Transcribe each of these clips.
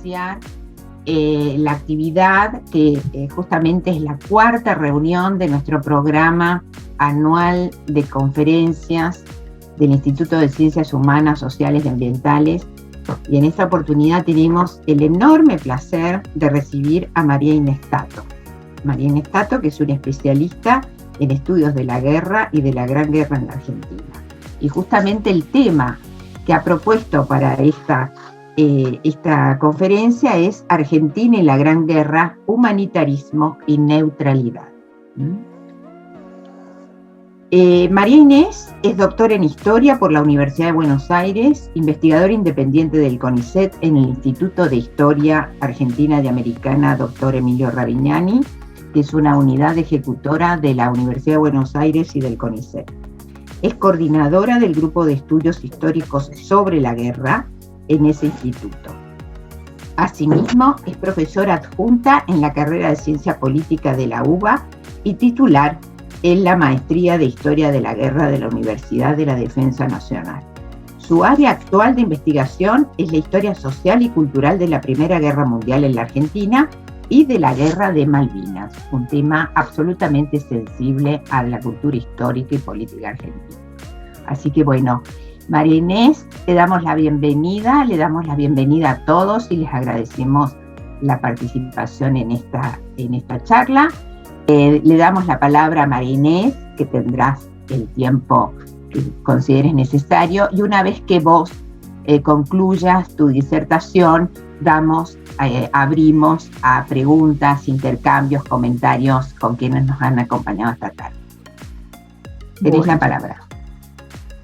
iniciar la actividad que justamente es la cuarta reunión de nuestro programa anual de conferencias del Instituto de Ciencias Humanas, Sociales y Ambientales. Y en esta oportunidad tenemos el enorme placer de recibir a María Inés Tato. María Inés Tato, que es una especialista en estudios de la guerra y de la Gran Guerra en la Argentina. Y justamente el tema que ha propuesto para esta conferencia es Argentina y la Gran Guerra, humanitarismo y neutralidad. María Inés es doctora en Historia por la Universidad de Buenos Aires, investigadora independiente del CONICET en el Instituto de Historia Argentina y Americana Dr. Emilio Ravignani, que es una unidad ejecutora de la Universidad de Buenos Aires y del CONICET. Es coordinadora del Grupo de Estudios Históricos sobre la Guerra en ese instituto. Asimismo, es profesora adjunta en la carrera de Ciencia Política de la UBA y titular en la Maestría de Historia de la Guerra de la Universidad de la Defensa Nacional. Su área actual de investigación es la historia social y cultural de la Primera Guerra Mundial en la Argentina y de la Guerra de Malvinas, un tema absolutamente sensible a la cultura histórica y política argentina. Así que bueno, María Inés, le damos la bienvenida a todos y les agradecemos la participación en esta charla. Le damos la palabra a María Inés, que tendrás el tiempo que consideres necesario, y una vez que vos concluyas tu disertación, abrimos a preguntas, intercambios, comentarios con quienes nos han acompañado esta tarde. Tenés la palabra.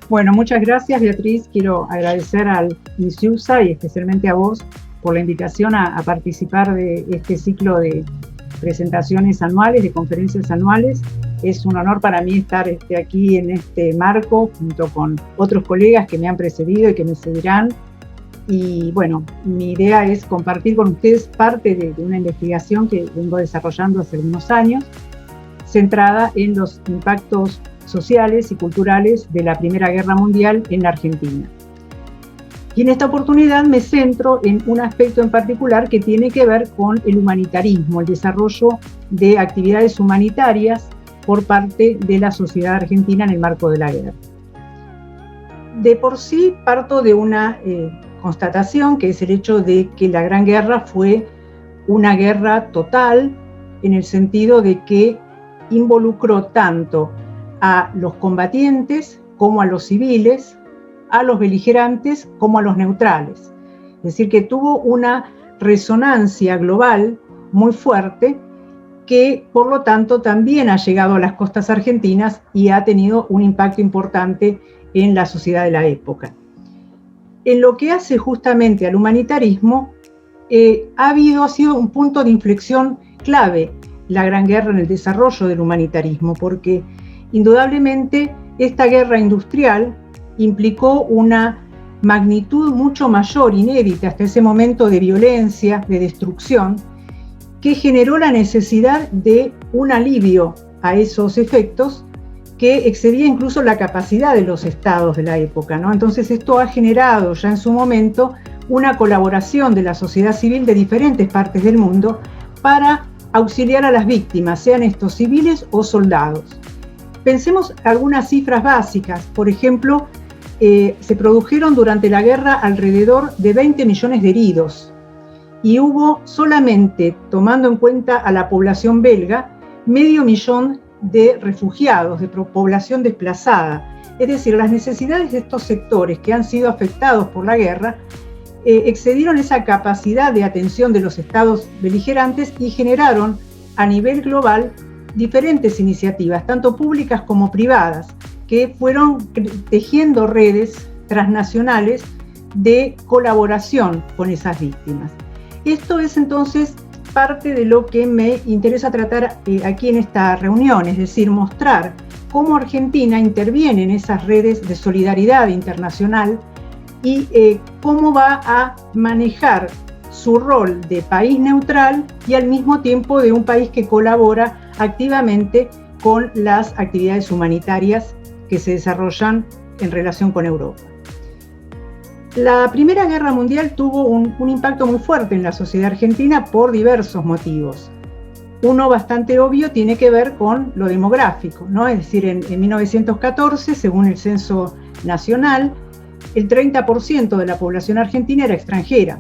Bueno, muchas gracias, Beatriz. Quiero agradecer al INSIUSA y especialmente a vos por la invitación a participar de este ciclo de presentaciones anuales, de conferencias anuales. Es un honor para mí estar aquí en este marco junto con otros colegas que me han precedido y que me seguirán. Y bueno, mi idea es compartir con ustedes parte de una investigación que vengo desarrollando hace algunos años, centrada en los impactos sociales y culturales de la Primera Guerra Mundial en la Argentina. Y en esta oportunidad me centro en un aspecto en particular que tiene que ver con el humanitarismo, el desarrollo de actividades humanitarias por parte de la sociedad argentina en el marco de la guerra. De por sí parto de una constatación, que es el hecho de que la Gran Guerra fue una guerra total, en el sentido de que involucró tanto a los combatientes como a los civiles, a los beligerantes como a los neutrales. Es decir, que tuvo una resonancia global muy fuerte que, por lo tanto, también ha llegado a las costas argentinas y ha tenido un impacto importante en la sociedad de la época. En lo que hace justamente al humanitarismo, ha sido un punto de inflexión clave la Gran Guerra en el desarrollo del humanitarismo, porque indudablemente esta guerra industrial implicó una magnitud mucho mayor, inédita hasta ese momento, de violencia, de destrucción, que generó la necesidad de un alivio a esos efectos que excedía incluso la capacidad de los estados de la época, ¿no? Entonces esto ha generado ya en su momento una colaboración de la sociedad civil de diferentes partes del mundo para auxiliar a las víctimas, sean estos civiles o soldados. Pensemos algunas cifras básicas. Por ejemplo, se produjeron durante la guerra alrededor de 20 millones de heridos y hubo solamente, tomando en cuenta a la población belga, 500.000 de refugiados, de población desplazada. Es decir, las necesidades de estos sectores que han sido afectados por la guerra excedieron esa capacidad de atención de los estados beligerantes y generaron a nivel global diferentes iniciativas, tanto públicas como privadas, que fueron tejiendo redes transnacionales de colaboración con esas víctimas. Esto es entonces parte de lo que me interesa tratar aquí en esta reunión, es decir, mostrar cómo Argentina interviene en esas redes de solidaridad internacional y cómo va a manejar su rol de país neutral y al mismo tiempo de un país que colabora activamente con las actividades humanitarias que se desarrollan en relación con Europa. La Primera Guerra Mundial tuvo un impacto muy fuerte en la sociedad argentina por diversos motivos. Uno bastante obvio tiene que ver con lo demográfico, ¿no? Es decir, en 1914, según el Censo Nacional, el 30% de la población argentina era extranjera.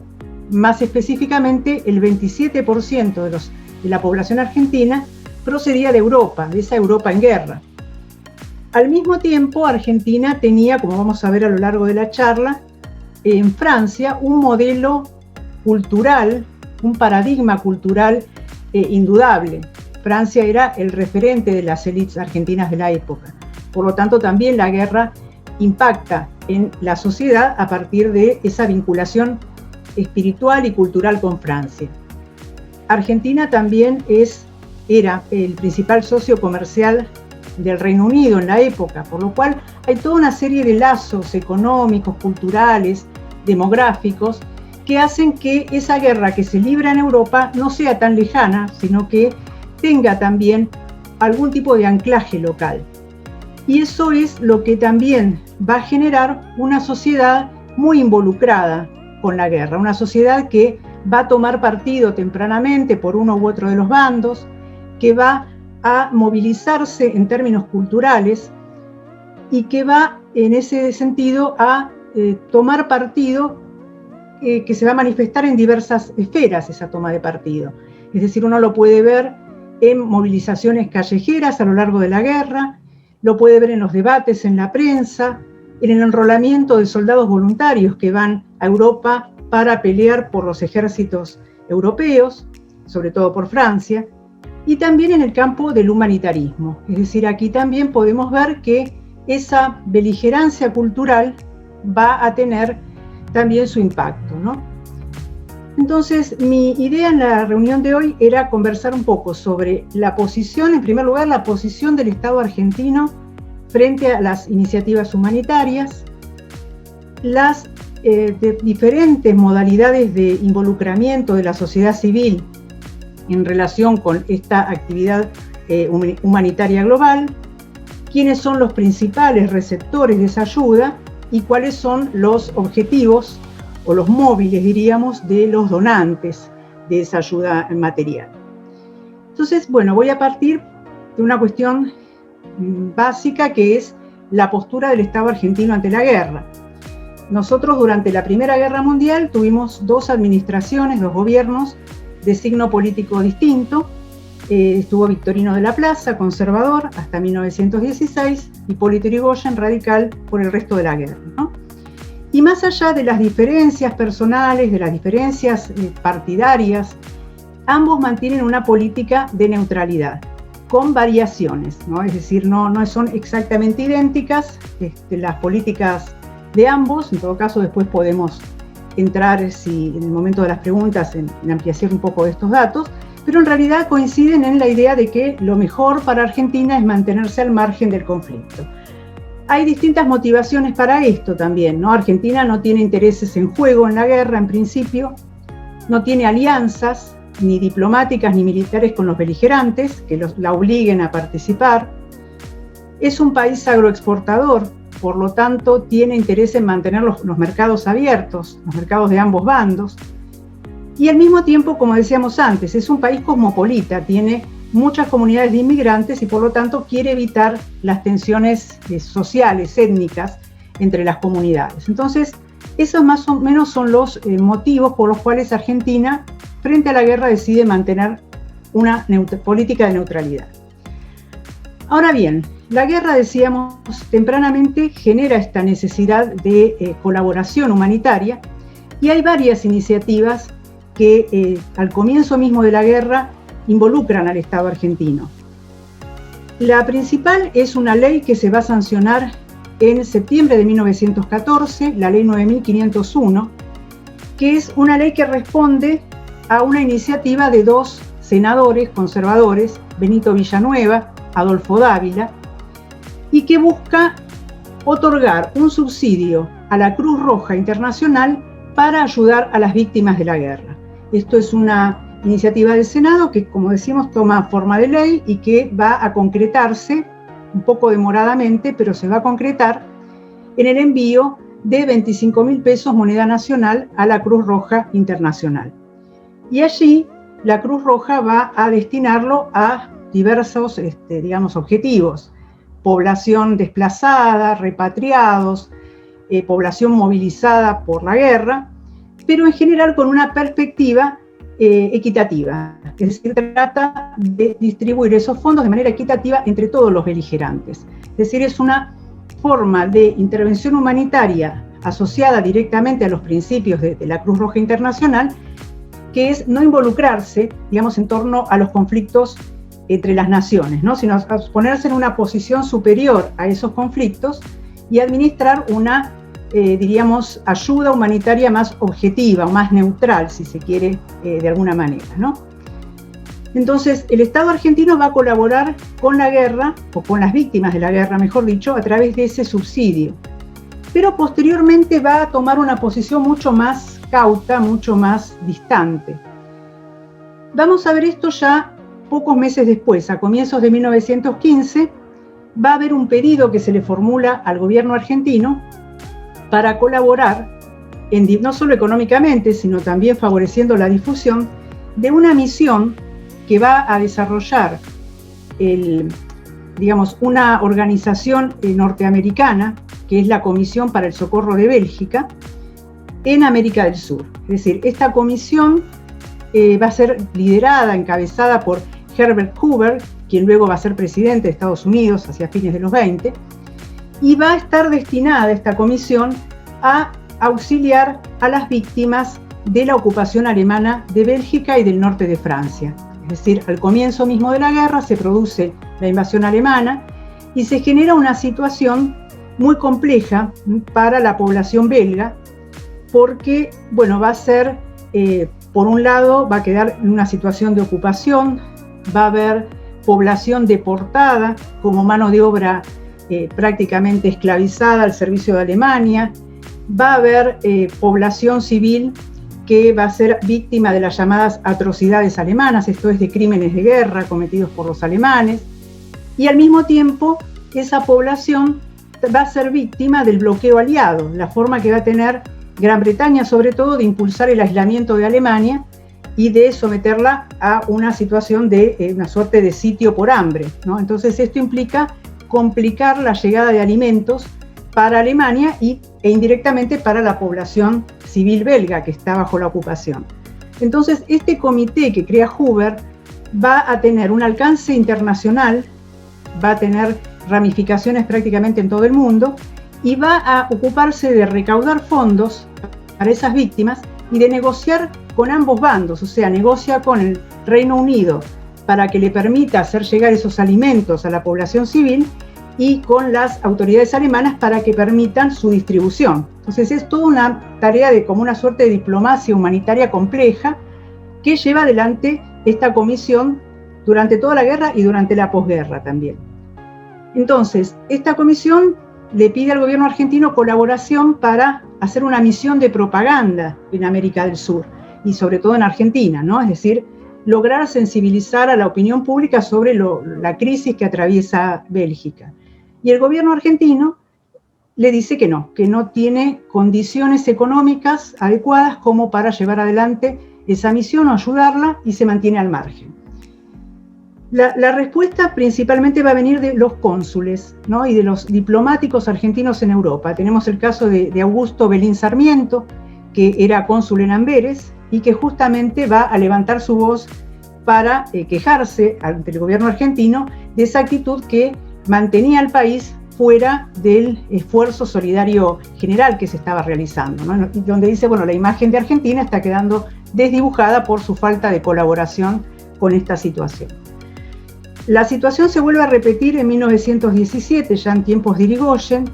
Más específicamente, el 27% de la población argentina procedía de Europa, de esa Europa en guerra. Al mismo tiempo, Argentina tenía, como vamos a ver a lo largo de la charla, en Francia un modelo cultural, un paradigma cultural indudable. Francia era el referente de las élites argentinas de la época. Por lo tanto, también la guerra impacta en la sociedad a partir de esa vinculación espiritual y cultural con Francia. Argentina también era el principal socio comercial del Reino Unido en la época, por lo cual hay toda una serie de lazos económicos, culturales, demográficos, que hacen que esa guerra que se libra en Europa no sea tan lejana, sino que tenga también algún tipo de anclaje local. Y eso es lo que también va a generar una sociedad muy involucrada con la guerra, una sociedad que va a tomar partido tempranamente por uno u otro de los bandos, que va a movilizarse en términos culturales y que va en ese sentido a tomar partido que se va a manifestar en diversas esferas esa toma de partido. Es decir, uno lo puede ver en movilizaciones callejeras a lo largo de la guerra, lo puede ver en los debates en la prensa, en el enrolamiento de soldados voluntarios que van a Europa para pelear por los ejércitos europeos, sobre todo por Francia, y también en el campo del humanitarismo. Es decir, aquí también podemos ver que esa beligerancia cultural va a tener también su impacto, ¿no? Entonces, mi idea en la reunión de hoy era conversar un poco sobre la posición, en primer lugar, la posición del Estado argentino frente a las iniciativas humanitarias, las diferentes modalidades de involucramiento de la sociedad civil en relación con esta actividad humanitaria global, quiénes son los principales receptores de esa ayuda y cuáles son los objetivos o los móviles, diríamos, de los donantes de esa ayuda material. Entonces, bueno, voy a partir de una cuestión básica que es la postura del Estado argentino ante la guerra. Nosotros durante la Primera Guerra Mundial tuvimos dos administraciones, dos gobiernos de signo político distinto. Estuvo Victorino de la Plaza, conservador, hasta 1916, y Hipólito Yrigoyen, radical, por el resto de la guerra, ¿no? Y más allá de las diferencias personales, de las diferencias partidarias, ambos mantienen una política de neutralidad, con variaciones, ¿no? Es decir, no son exactamente idénticas las políticas de ambos. En todo caso, después podemos entrar, si en el momento de las preguntas, en ampliación un poco de estos datos, pero en realidad coinciden en la idea de que lo mejor para Argentina es mantenerse al margen del conflicto. Hay distintas motivaciones para esto también, ¿no? Argentina no tiene intereses en juego en la guerra, en principio, no tiene alianzas ni diplomáticas ni militares con los beligerantes que la obliguen a participar. Es un país agroexportador, por lo tanto tiene interés en mantener los mercados abiertos, los mercados de ambos bandos. Y al mismo tiempo, como decíamos antes, es un país cosmopolita, tiene muchas comunidades de inmigrantes y por lo tanto quiere evitar las tensiones sociales, étnicas entre las comunidades. Entonces, esos más o menos son los motivos por los cuales Argentina, frente a la guerra, decide mantener una política de neutralidad. Ahora bien, la guerra, decíamos tempranamente, genera esta necesidad de colaboración humanitaria y hay varias iniciativas que al comienzo mismo de la guerra involucran al Estado argentino. La principal es una ley que se va a sancionar en septiembre de 1914, la ley 9501, que es una ley que responde a una iniciativa de dos senadores conservadores, Benito Villanueva, Adolfo Dávila, y que busca otorgar un subsidio a la Cruz Roja Internacional para ayudar a las víctimas de la guerra. Esto es una iniciativa del Senado que, como decimos, toma forma de ley y que va a concretarse, un poco demoradamente, pero se va a concretar en el envío de 25.000 pesos moneda nacional a la Cruz Roja Internacional. Y allí la Cruz Roja va a destinarlo a diversos, objetivos: población desplazada, repatriados, población movilizada por la guerra, pero en general con una perspectiva equitativa. Es decir, trata de distribuir esos fondos de manera equitativa entre todos los beligerantes. Es decir, es una forma de intervención humanitaria asociada directamente a los principios de la Cruz Roja Internacional, que es no involucrarse, digamos, en torno a los conflictos entre las naciones, ¿no? Sino ponerse en una posición superior a esos conflictos y administrar una, ayuda humanitaria más objetiva, o más neutral, si se quiere, de alguna manera, ¿no? Entonces, el Estado argentino va a colaborar con la guerra, o con las víctimas de la guerra, mejor dicho, a través de ese subsidio. Pero posteriormente va a tomar una posición mucho más cauta, mucho más distante. Vamos a ver esto ya pocos meses después, a comienzos de 1915, va a haber un pedido que se le formula al gobierno argentino para colaborar, no solo económicamente, sino también favoreciendo la difusión de una misión que va a desarrollar una organización norteamericana, que es la Comisión para el Socorro de Bélgica, en América del Sur. Es decir, esta comisión va a ser liderada, encabezada por Herbert Hoover, quien luego va a ser presidente de Estados Unidos hacia fines de los 20, y va a estar destinada esta comisión a auxiliar a las víctimas de la ocupación alemana de Bélgica y del norte de Francia. Es decir, al comienzo mismo de la guerra se produce la invasión alemana y se genera una situación muy compleja para la población belga, porque, va a ser, por un lado, va a quedar en una situación de ocupación, va a haber población deportada como mano de obra prácticamente esclavizada al servicio de Alemania, va a haber población civil que va a ser víctima de las llamadas atrocidades alemanas, esto es, de crímenes de guerra cometidos por los alemanes, y al mismo tiempo esa población va a ser víctima del bloqueo aliado, la forma que va a tener Gran Bretaña, sobre todo, de impulsar el aislamiento de Alemania y de someterla a una situación de una suerte de sitio por hambre, ¿no? Entonces esto implica complicar la llegada de alimentos para Alemania e indirectamente para la población civil belga que está bajo la ocupación. Entonces este comité que crea Hoover va a tener un alcance internacional, va a tener ramificaciones prácticamente en todo el mundo y va a ocuparse de recaudar fondos para esas víctimas y de negociar con ambos bandos, o sea, negocia con el Reino Unido para que le permita hacer llegar esos alimentos a la población civil y con las autoridades alemanas para que permitan su distribución. Entonces es toda una tarea de como una suerte de diplomacia humanitaria compleja que lleva adelante esta comisión durante toda la guerra y durante la posguerra también. Entonces, esta comisión le pide al gobierno argentino colaboración para hacer una misión de propaganda en América del Sur y sobre todo en Argentina, ¿no? Es decir, lograr sensibilizar a la opinión pública sobre la crisis que atraviesa Bélgica. Y el gobierno argentino le dice que no tiene condiciones económicas adecuadas como para llevar adelante esa misión o ayudarla y se mantiene al margen. La respuesta principalmente va a venir de los cónsules, ¿no? Y de los diplomáticos argentinos en Europa. Tenemos el caso de Augusto Belín Sarmiento, que era cónsul en Amberes y que justamente va a levantar su voz para quejarse ante el gobierno argentino de esa actitud que mantenía al país fuera del esfuerzo solidario general que se estaba realizando, ¿no? Donde dice, la imagen de Argentina está quedando desdibujada por su falta de colaboración con esta situación. La situación se vuelve a repetir en 1917, ya en tiempos de Irigoyen,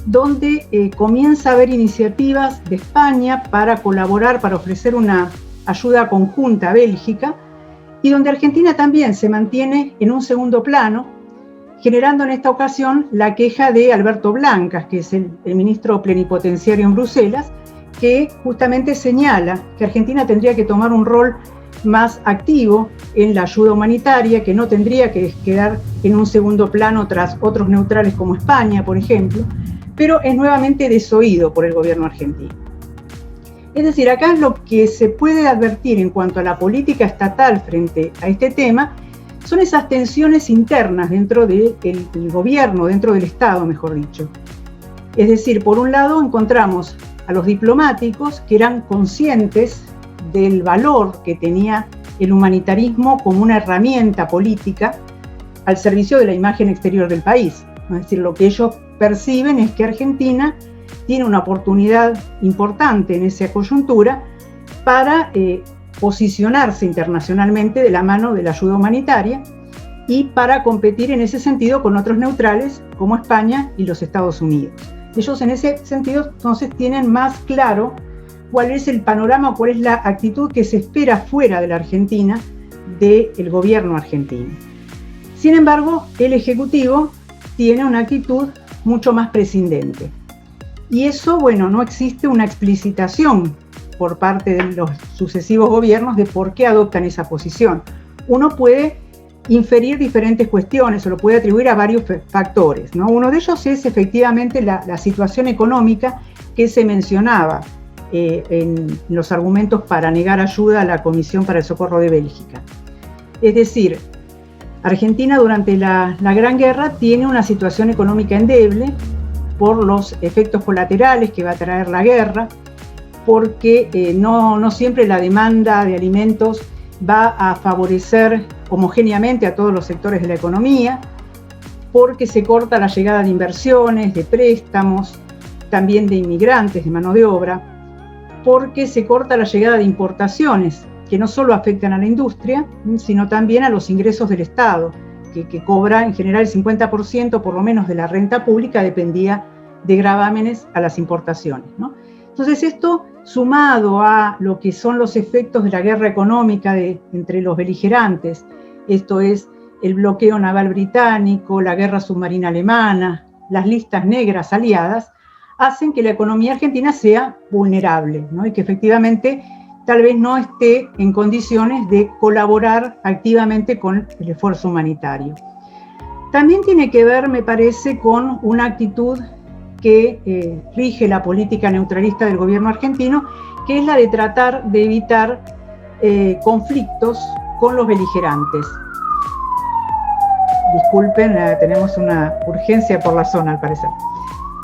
donde comienza a haber iniciativas de España para colaborar, para ofrecer una ayuda conjunta a Bélgica, y donde Argentina también se mantiene en un segundo plano, generando en esta ocasión la queja de Alberto Blancas, que es el ministro plenipotenciario en Bruselas, que justamente señala que Argentina tendría que tomar un rol más activo en la ayuda humanitaria, que no tendría que quedar en un segundo plano tras otros neutrales como España, por ejemplo, pero es nuevamente desoído por el gobierno argentino. Es decir, acá lo que se puede advertir en cuanto a la política estatal frente a este tema son esas tensiones internas dentro del gobierno, dentro del Estado, mejor dicho. Es decir, por un lado encontramos a los diplomáticos que eran conscientes del valor que tenía el humanitarismo como una herramienta política al servicio de la imagen exterior del país. Es decir, lo que ellos perciben es que Argentina tiene una oportunidad importante en esa coyuntura para posicionarse internacionalmente de la mano de la ayuda humanitaria y para competir en ese sentido con otros neutrales como España y los Estados Unidos. Ellos en ese sentido entonces tienen más claro cuál es el panorama, cuál es la actitud que se espera fuera de la Argentina del gobierno argentino. Sin embargo, el Ejecutivo tiene una actitud mucho más prescindente. Y eso, bueno, no existe una explicitación por parte de los sucesivos gobiernos de por qué adoptan esa posición. Uno puede inferir diferentes cuestiones o lo puede atribuir a varios factores, ¿no? Uno de ellos es efectivamente la situación económica que se mencionaba en los argumentos para negar ayuda a la Comisión para el Socorro de Bélgica. Es decir, Argentina durante la Gran Guerra tiene una situación económica endeble por los efectos colaterales que va a traer la guerra, porque no siempre la demanda de alimentos va a favorecer homogéneamente a todos los sectores de la economía, porque se corta la llegada de inversiones, de préstamos, también de inmigrantes, de mano de obra, porque se corta la llegada de importaciones, que no solo afectan a la industria, sino también a los ingresos del Estado, que cobra en general el 50% por lo menos de la renta pública, dependía de gravámenes a las importaciones, ¿no? Entonces esto, sumado a lo que son los efectos de la guerra económica entre los beligerantes, esto es el bloqueo naval británico, la guerra submarina alemana, las listas negras aliadas, hacen que la economía argentina sea vulnerable, ¿no? Y que efectivamente tal vez no esté en condiciones de colaborar activamente con el esfuerzo humanitario. También tiene que ver, me parece, con una actitud que rige la política neutralista del gobierno argentino, que es la de tratar de evitar conflictos con los beligerantes. Disculpen, tenemos una urgencia por la zona al parecer.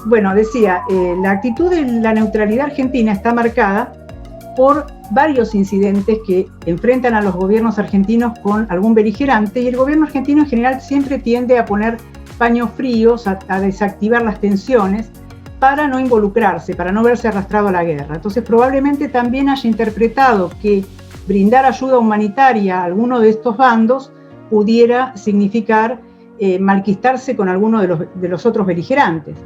Bueno, decía, la actitud de la neutralidad argentina está marcada por varios incidentes que enfrentan a los gobiernos argentinos con algún beligerante, y el gobierno argentino en general siempre tiende a poner paños fríos, a desactivar las tensiones para no involucrarse, para no verse arrastrado a la guerra. Entonces probablemente también haya interpretado que brindar ayuda humanitaria a alguno de estos bandos pudiera significar malquistarse con alguno de los otros beligerantes.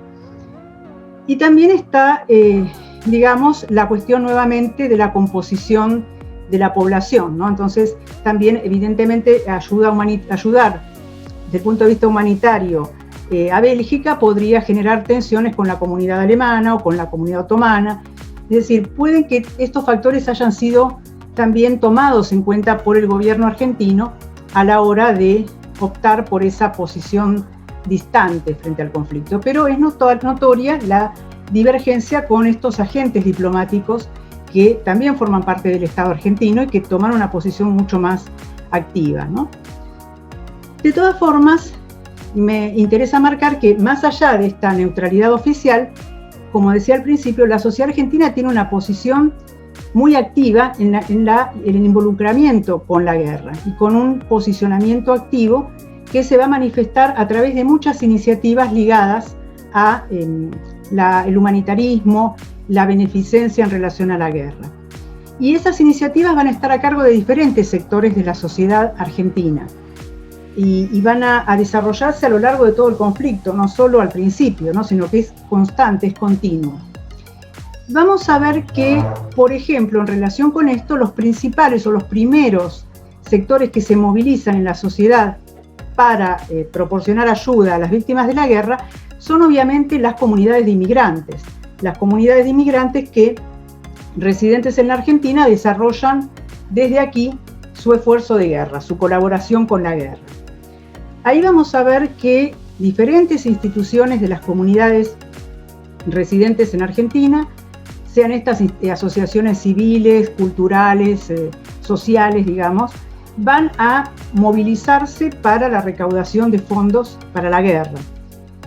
Y también está, digamos, la cuestión nuevamente de la composición de la población, ¿no? Entonces también evidentemente ayudar desde el punto de vista humanitario a Bélgica podría generar tensiones con la comunidad alemana o con la comunidad otomana. Es decir, pueden que estos factores hayan sido también tomados en cuenta por el gobierno argentino a la hora de optar por esa posición distante frente al conflicto. Pero es notoria la divergencia con estos agentes diplomáticos que también forman parte del Estado argentino y que toman una posición mucho más activa, ¿no? De todas formas, me interesa marcar que más allá de esta neutralidad oficial, como decía al principio, la sociedad argentina tiene una posición muy activa en el involucramiento con la guerra y con un posicionamiento activo que se va a manifestar a través de muchas iniciativas ligadas a el humanitarismo, la beneficencia en relación a la guerra. Y esas iniciativas van a estar a cargo de diferentes sectores de la sociedad argentina y van a desarrollarse a lo largo de todo el conflicto, no solo al principio, ¿no? Sino que es constante, es continuo. Vamos a ver que, por ejemplo, en relación con esto, los principales o los primeros sectores que se movilizan en la sociedad para proporcionar ayuda a las víctimas de la guerra son obviamente las comunidades de inmigrantes. Las comunidades de inmigrantes que, residentes en la Argentina, desarrollan desde aquí su esfuerzo de guerra, su colaboración con la guerra. Ahí vamos a ver que diferentes instituciones de las comunidades residentes en Argentina, sean estas asociaciones civiles, culturales, sociales, digamos, van a movilizarse para la recaudación de fondos para la guerra.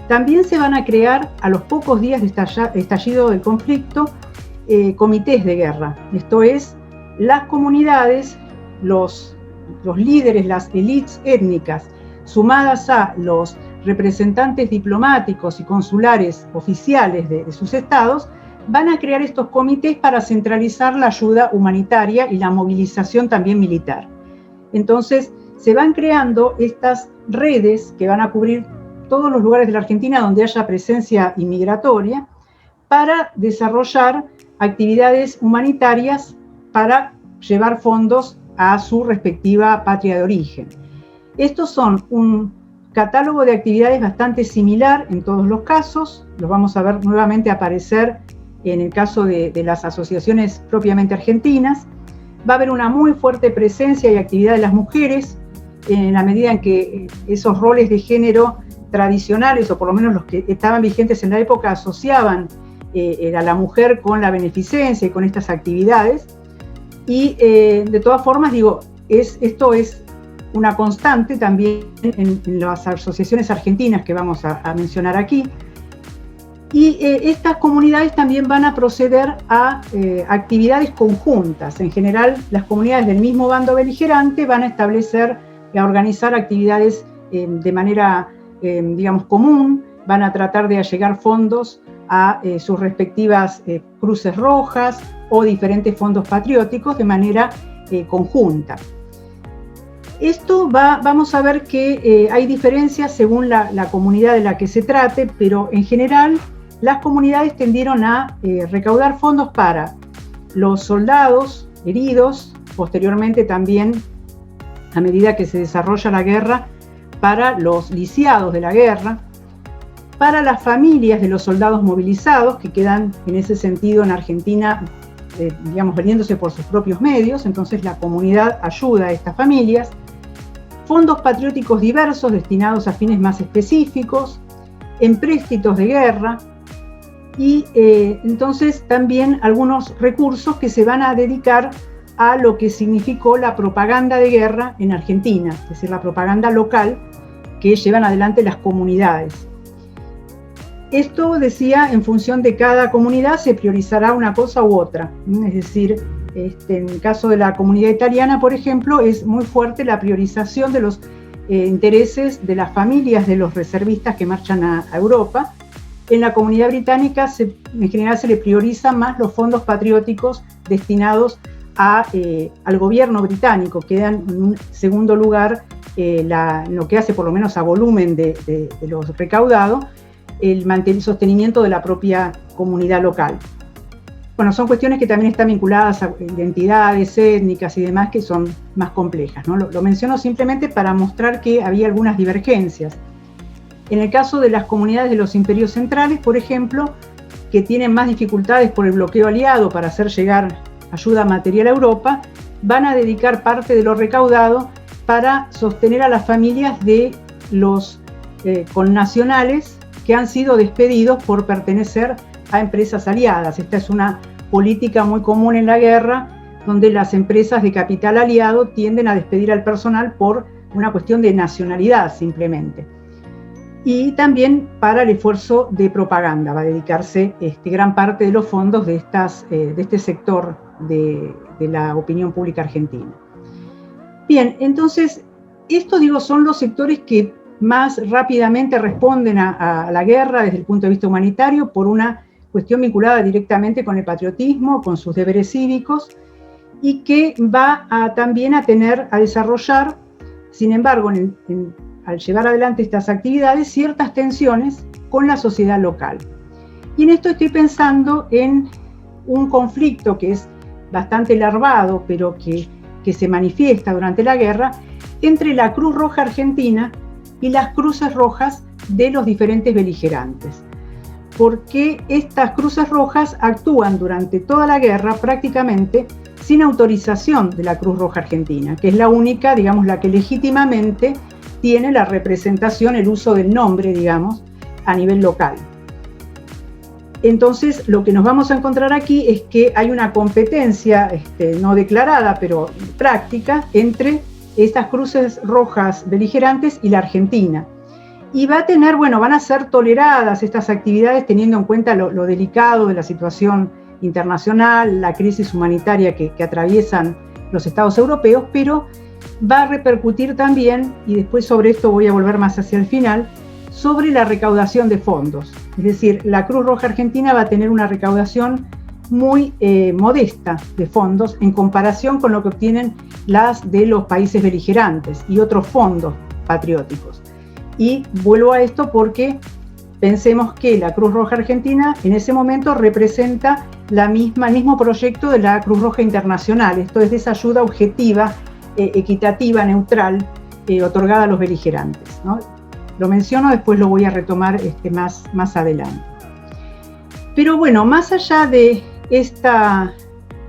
También se van a crear, a los pocos días de estallido del conflicto, comités de guerra. Esto es, las comunidades, los líderes, las élites étnicas, sumadas a los representantes diplomáticos y consulares oficiales de sus estados, van a crear estos comités para centralizar la ayuda humanitaria y la movilización también militar. Entonces, se van creando estas redes que van a cubrir todos los lugares de la Argentina donde haya presencia inmigratoria para desarrollar actividades humanitarias para llevar fondos a su respectiva patria de origen. Estos son un catálogo de actividades bastante similar en todos los casos, los vamos a ver nuevamente aparecer en el caso de las asociaciones propiamente argentinas. Va a haber una muy fuerte presencia y actividad de las mujeres, en la medida en que esos roles de género tradicionales, o por lo menos los que estaban vigentes en la época, asociaban a la mujer con la beneficencia y con estas actividades. Y de todas formas, digo, esto es una constante también en las asociaciones argentinas que vamos a mencionar aquí. Y estas comunidades también van a proceder a actividades conjuntas. En general, las comunidades del mismo bando beligerante van a establecer y a organizar actividades de manera, digamos, común, van a tratar de allegar fondos a sus respectivas cruces rojas o diferentes fondos patrióticos de manera conjunta. Esto vamos a ver que hay diferencias según la comunidad de la que se trate, pero en general las comunidades tendieron a recaudar fondos para los soldados heridos, posteriormente también, a medida que se desarrolla la guerra, para los lisiados de la guerra, para las familias de los soldados movilizados, que quedan en ese sentido en Argentina, digamos, valiéndose por sus propios medios, entonces la comunidad ayuda a estas familias, fondos patrióticos diversos destinados a fines más específicos, empréstitos de guerra, y entonces también algunos recursos que se van a dedicar a lo que significó la propaganda de guerra en Argentina, es decir, la propaganda local que llevan adelante las comunidades. Esto, decía, en función de cada comunidad se priorizará una cosa u otra, es decir, en el caso de la comunidad italiana, por ejemplo, es muy fuerte la priorización de los intereses de las familias de los reservistas que marchan a Europa. En la comunidad británica, en general, se le priorizan más los fondos patrióticos destinados al gobierno británico. Quedan en un segundo lugar lo que hace, por lo menos a volumen de los recaudados, el sostenimiento de la propia comunidad local. Bueno, son cuestiones que también están vinculadas a identidades étnicas y demás que son más complejas, ¿no? Lo menciono simplemente para mostrar que había algunas divergencias. En el caso de las comunidades de los imperios centrales, por ejemplo, que tienen más dificultades por el bloqueo aliado para hacer llegar ayuda material a Europa, van a dedicar parte de lo recaudado para sostener a las familias de los connacionales que han sido despedidos por pertenecer a empresas aliadas. Esta es una política muy común en la guerra, donde las empresas de capital aliado tienden a despedir al personal por una cuestión de nacionalidad simplemente. Y también para el esfuerzo de propaganda va a dedicarse gran parte de los fondos de este sector de la opinión pública argentina. Bien, entonces, estos, digo, son los sectores que más rápidamente responden a la guerra desde el punto de vista humanitario por una cuestión vinculada directamente con el patriotismo, con sus deberes cívicos, y que va también a desarrollar, sin embargo, al llevar adelante estas actividades, ciertas tensiones con la sociedad local. Y en esto estoy pensando en un conflicto que es bastante larvado, pero que se manifiesta durante la guerra, entre la Cruz Roja Argentina y las cruces rojas de los diferentes beligerantes. Porque estas cruces rojas actúan durante toda la guerra prácticamente sin autorización de la Cruz Roja Argentina, que es la única, digamos, la que legítimamente tiene la representación, el uso del nombre, digamos, a nivel local. Entonces, lo que nos vamos a encontrar aquí es que hay una competencia no declarada, pero práctica, entre estas cruces rojas beligerantes y la Argentina. Y va a tener, bueno, van a ser toleradas estas actividades teniendo en cuenta lo delicado de la situación internacional, la crisis humanitaria que atraviesan los estados europeos, pero va a repercutir también, y después sobre esto voy a volver más hacia el final, sobre la recaudación de fondos. Es decir, la Cruz Roja Argentina va a tener una recaudación muy modesta de fondos en comparación con lo que obtienen las de los países beligerantes y otros fondos patrióticos. Y vuelvo a esto porque pensemos que la Cruz Roja Argentina en ese momento representa el mismo proyecto de la Cruz Roja Internacional, esto es de esa ayuda objetiva, equitativa, neutral, otorgada a los beligerantes, ¿no? Lo menciono, después lo voy a retomar más adelante. Pero bueno, más allá de esta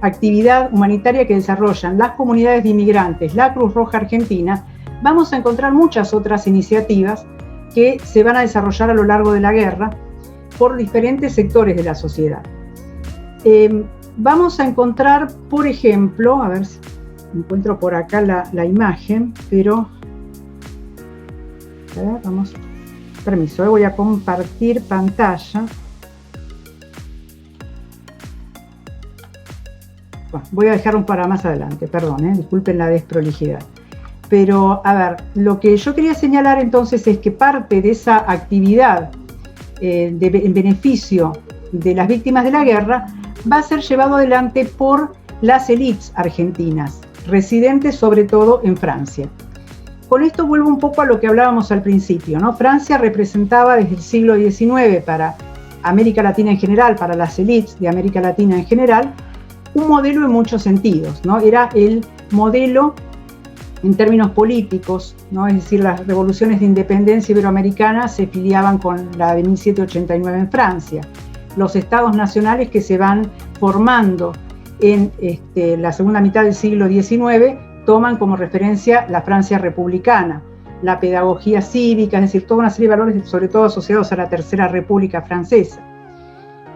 actividad humanitaria que desarrollan las comunidades de inmigrantes, la Cruz Roja Argentina, vamos a encontrar muchas otras iniciativas que se van a desarrollar a lo largo de la guerra por diferentes sectores de la sociedad. Vamos a encontrar, por ejemplo, a ver si encuentro por acá la imagen, pero vamos, permiso, voy a compartir pantalla. Bueno, voy a dejarlo para más adelante, perdón, disculpen la desprolijidad. Pero, a ver, lo que yo quería señalar entonces es que parte de esa actividad en beneficio de las víctimas de la guerra va a ser llevado adelante por las élites argentinas, residentes sobre todo en Francia. Con esto vuelvo un poco a lo que hablábamos al principio, ¿no? Francia representaba desde el siglo XIX para América Latina en general, para las élites de América Latina en general, un modelo en muchos sentidos, ¿no? Era el modelo en términos políticos, ¿no? Es decir, las revoluciones de independencia iberoamericana se filiaban con la de 1789 en Francia. Los estados nacionales que se van formando en la segunda mitad del siglo XIX toman como referencia la Francia republicana, la pedagogía cívica, es decir, toda una serie de valores, sobre todo asociados a la Tercera República Francesa.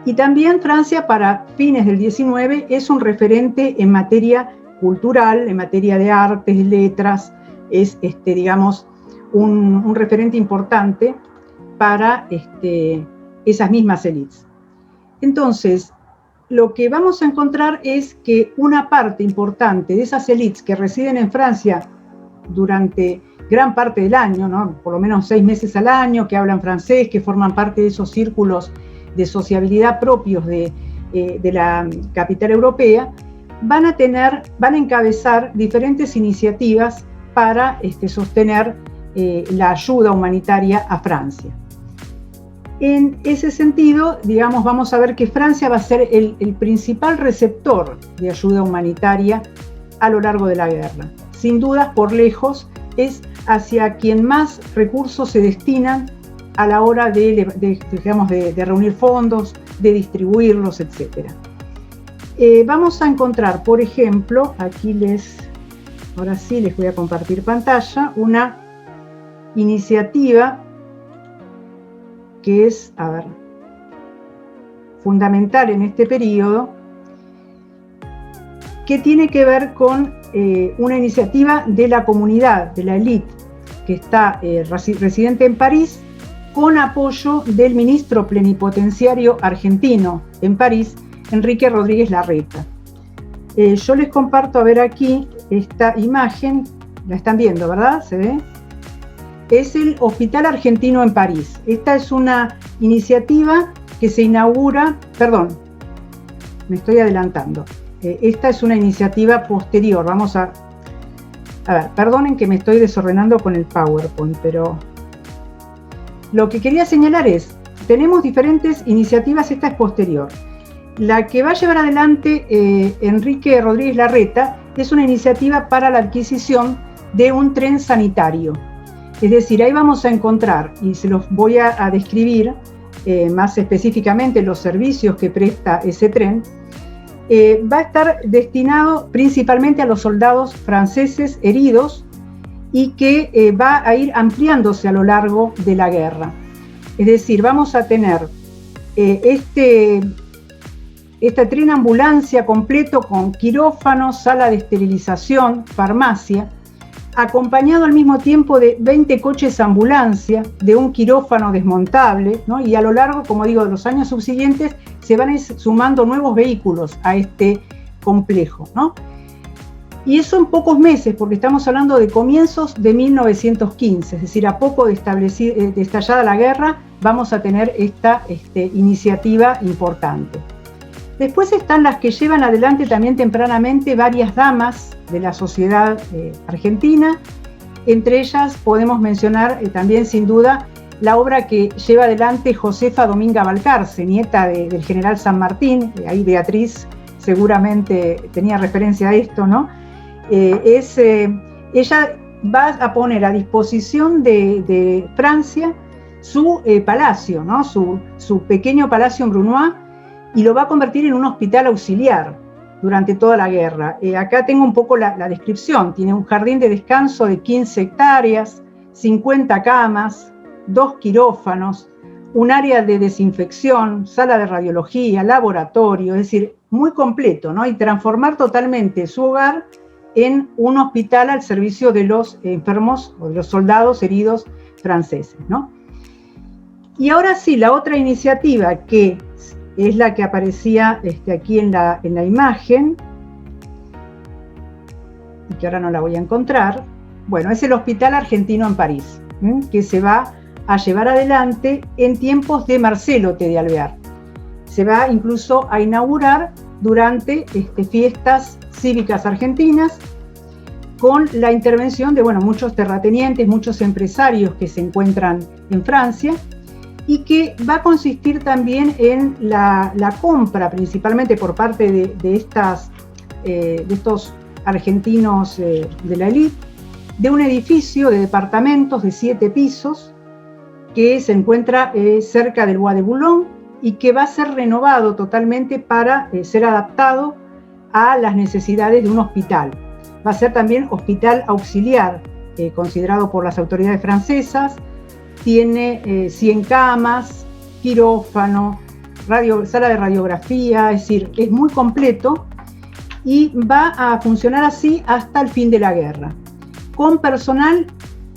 Y también Francia, para fines del XIX, es un referente en materia cultural, en materia de artes, letras, es, digamos, un referente importante para esas mismas élites. Entonces, lo que vamos a encontrar es que una parte importante de esas élites que residen en Francia durante gran parte del año, ¿no? Por lo menos 6 meses al año, que hablan francés, que forman parte de esos círculos de sociabilidad propios de la capital europea, van a encabezar diferentes iniciativas para sostener la ayuda humanitaria a Francia. En ese sentido, digamos, vamos a ver que Francia va a ser el principal receptor de ayuda humanitaria a lo largo de la guerra. Sin duda, por lejos, es hacia quien más recursos se destinan a la hora de reunir fondos, de distribuirlos, etc. Vamos a encontrar, por ejemplo, aquí ahora sí les voy a compartir pantalla, una iniciativa que es, fundamental en este periodo, que tiene que ver con una iniciativa de la comunidad, de la élite, que está residente en París, con apoyo del ministro plenipotenciario argentino en París, Enrique Rodríguez Larreta. Yo les comparto, aquí, esta imagen, la están viendo, ¿verdad? ¿Se ve? Es el Hospital Argentino en París. Esta es una iniciativa que se inaugura, perdón, me estoy adelantando. Esta es una iniciativa posterior. Vamos a ver, perdonen que me estoy desordenando con el PowerPoint, pero lo que quería señalar es, tenemos diferentes iniciativas, esta es posterior. La que va a llevar adelante Enrique Rodríguez Larreta es una iniciativa para la adquisición de un tren sanitario. Es decir, ahí vamos a encontrar, y se los voy a describir más específicamente los servicios que presta ese tren, va a estar destinado principalmente a los soldados franceses heridos y que va a ir ampliándose a lo largo de la guerra. Es decir, vamos a tener Este tren ambulancia completo con quirófano, sala de esterilización, farmacia, acompañado al mismo tiempo de 20 coches ambulancia, de un quirófano desmontable, ¿no? Y a lo largo, como digo, de los años subsiguientes se van sumando nuevos vehículos a este complejo, ¿no? Y eso en pocos meses, porque estamos hablando de comienzos de 1915, es decir, a poco de estallada la guerra, vamos a tener esta iniciativa importante. Después están las que llevan adelante también tempranamente varias damas de la sociedad argentina. Entre ellas podemos mencionar también, sin duda, la obra que lleva adelante Josefa Dominga Balcarce, nieta del general San Martín. Ahí Beatriz seguramente tenía referencia a esto, ¿no? Ella va a poner a disposición de Francia su palacio, ¿no? Su pequeño palacio en Brunoy, y lo va a convertir en un hospital auxiliar durante toda la guerra. Acá tengo un poco la descripción. Tiene un jardín de descanso de 15 hectáreas, 50 camas, 2 quirófanos, un área de desinfección, sala de radiología, laboratorio, es decir, muy completo, ¿no? Y transformar totalmente su hogar en un hospital al servicio de los enfermos o de los soldados heridos franceses, ¿no? Y ahora sí, la otra iniciativa, que es la que aparecía aquí en la imagen, y que ahora no la voy a encontrar, bueno, es el Hospital Argentino en París, que se va a llevar adelante en tiempos de Marcelo T. de Alvear. Se va incluso a inaugurar durante fiestas cívicas argentinas, con la intervención de muchos terratenientes, muchos empresarios que se encuentran en Francia, y que va a consistir también en la compra, principalmente por parte de estos argentinos de la élite, de un edificio de departamentos de 7 pisos que se encuentra cerca del Bois de Boulogne y que va a ser renovado totalmente para ser adaptado a las necesidades de un hospital. Va a ser también hospital auxiliar, considerado por las autoridades francesas. Tiene 100 camas, quirófano, sala de radiografía, es decir, es muy completo y va a funcionar así hasta el fin de la guerra, con personal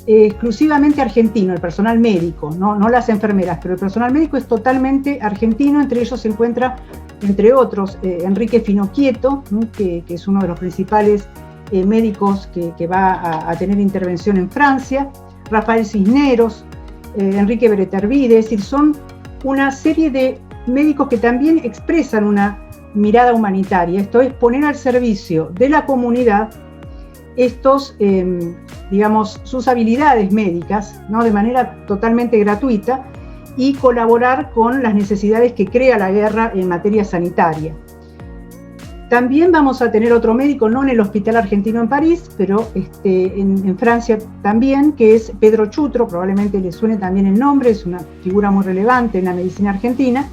exclusivamente argentino, el personal médico, no las enfermeras, pero el personal médico es totalmente argentino. Entre ellos se encuentra, entre otros, Enrique Finocchieto, que es uno de los principales médicos que va a tener intervención en Francia, Rafael Cisneros, Enrique Beretervide, es decir, son una serie de médicos que también expresan una mirada humanitaria. Esto es poner al servicio de la comunidad sus habilidades médicas, ¿no? De manera totalmente gratuita, y colaborar con las necesidades que crea la guerra en materia sanitaria. También vamos a tener otro médico, no en el Hospital Argentino en París, pero en Francia también, que es Pedro Chutro. Probablemente le suene también el nombre, es una figura muy relevante en la medicina argentina,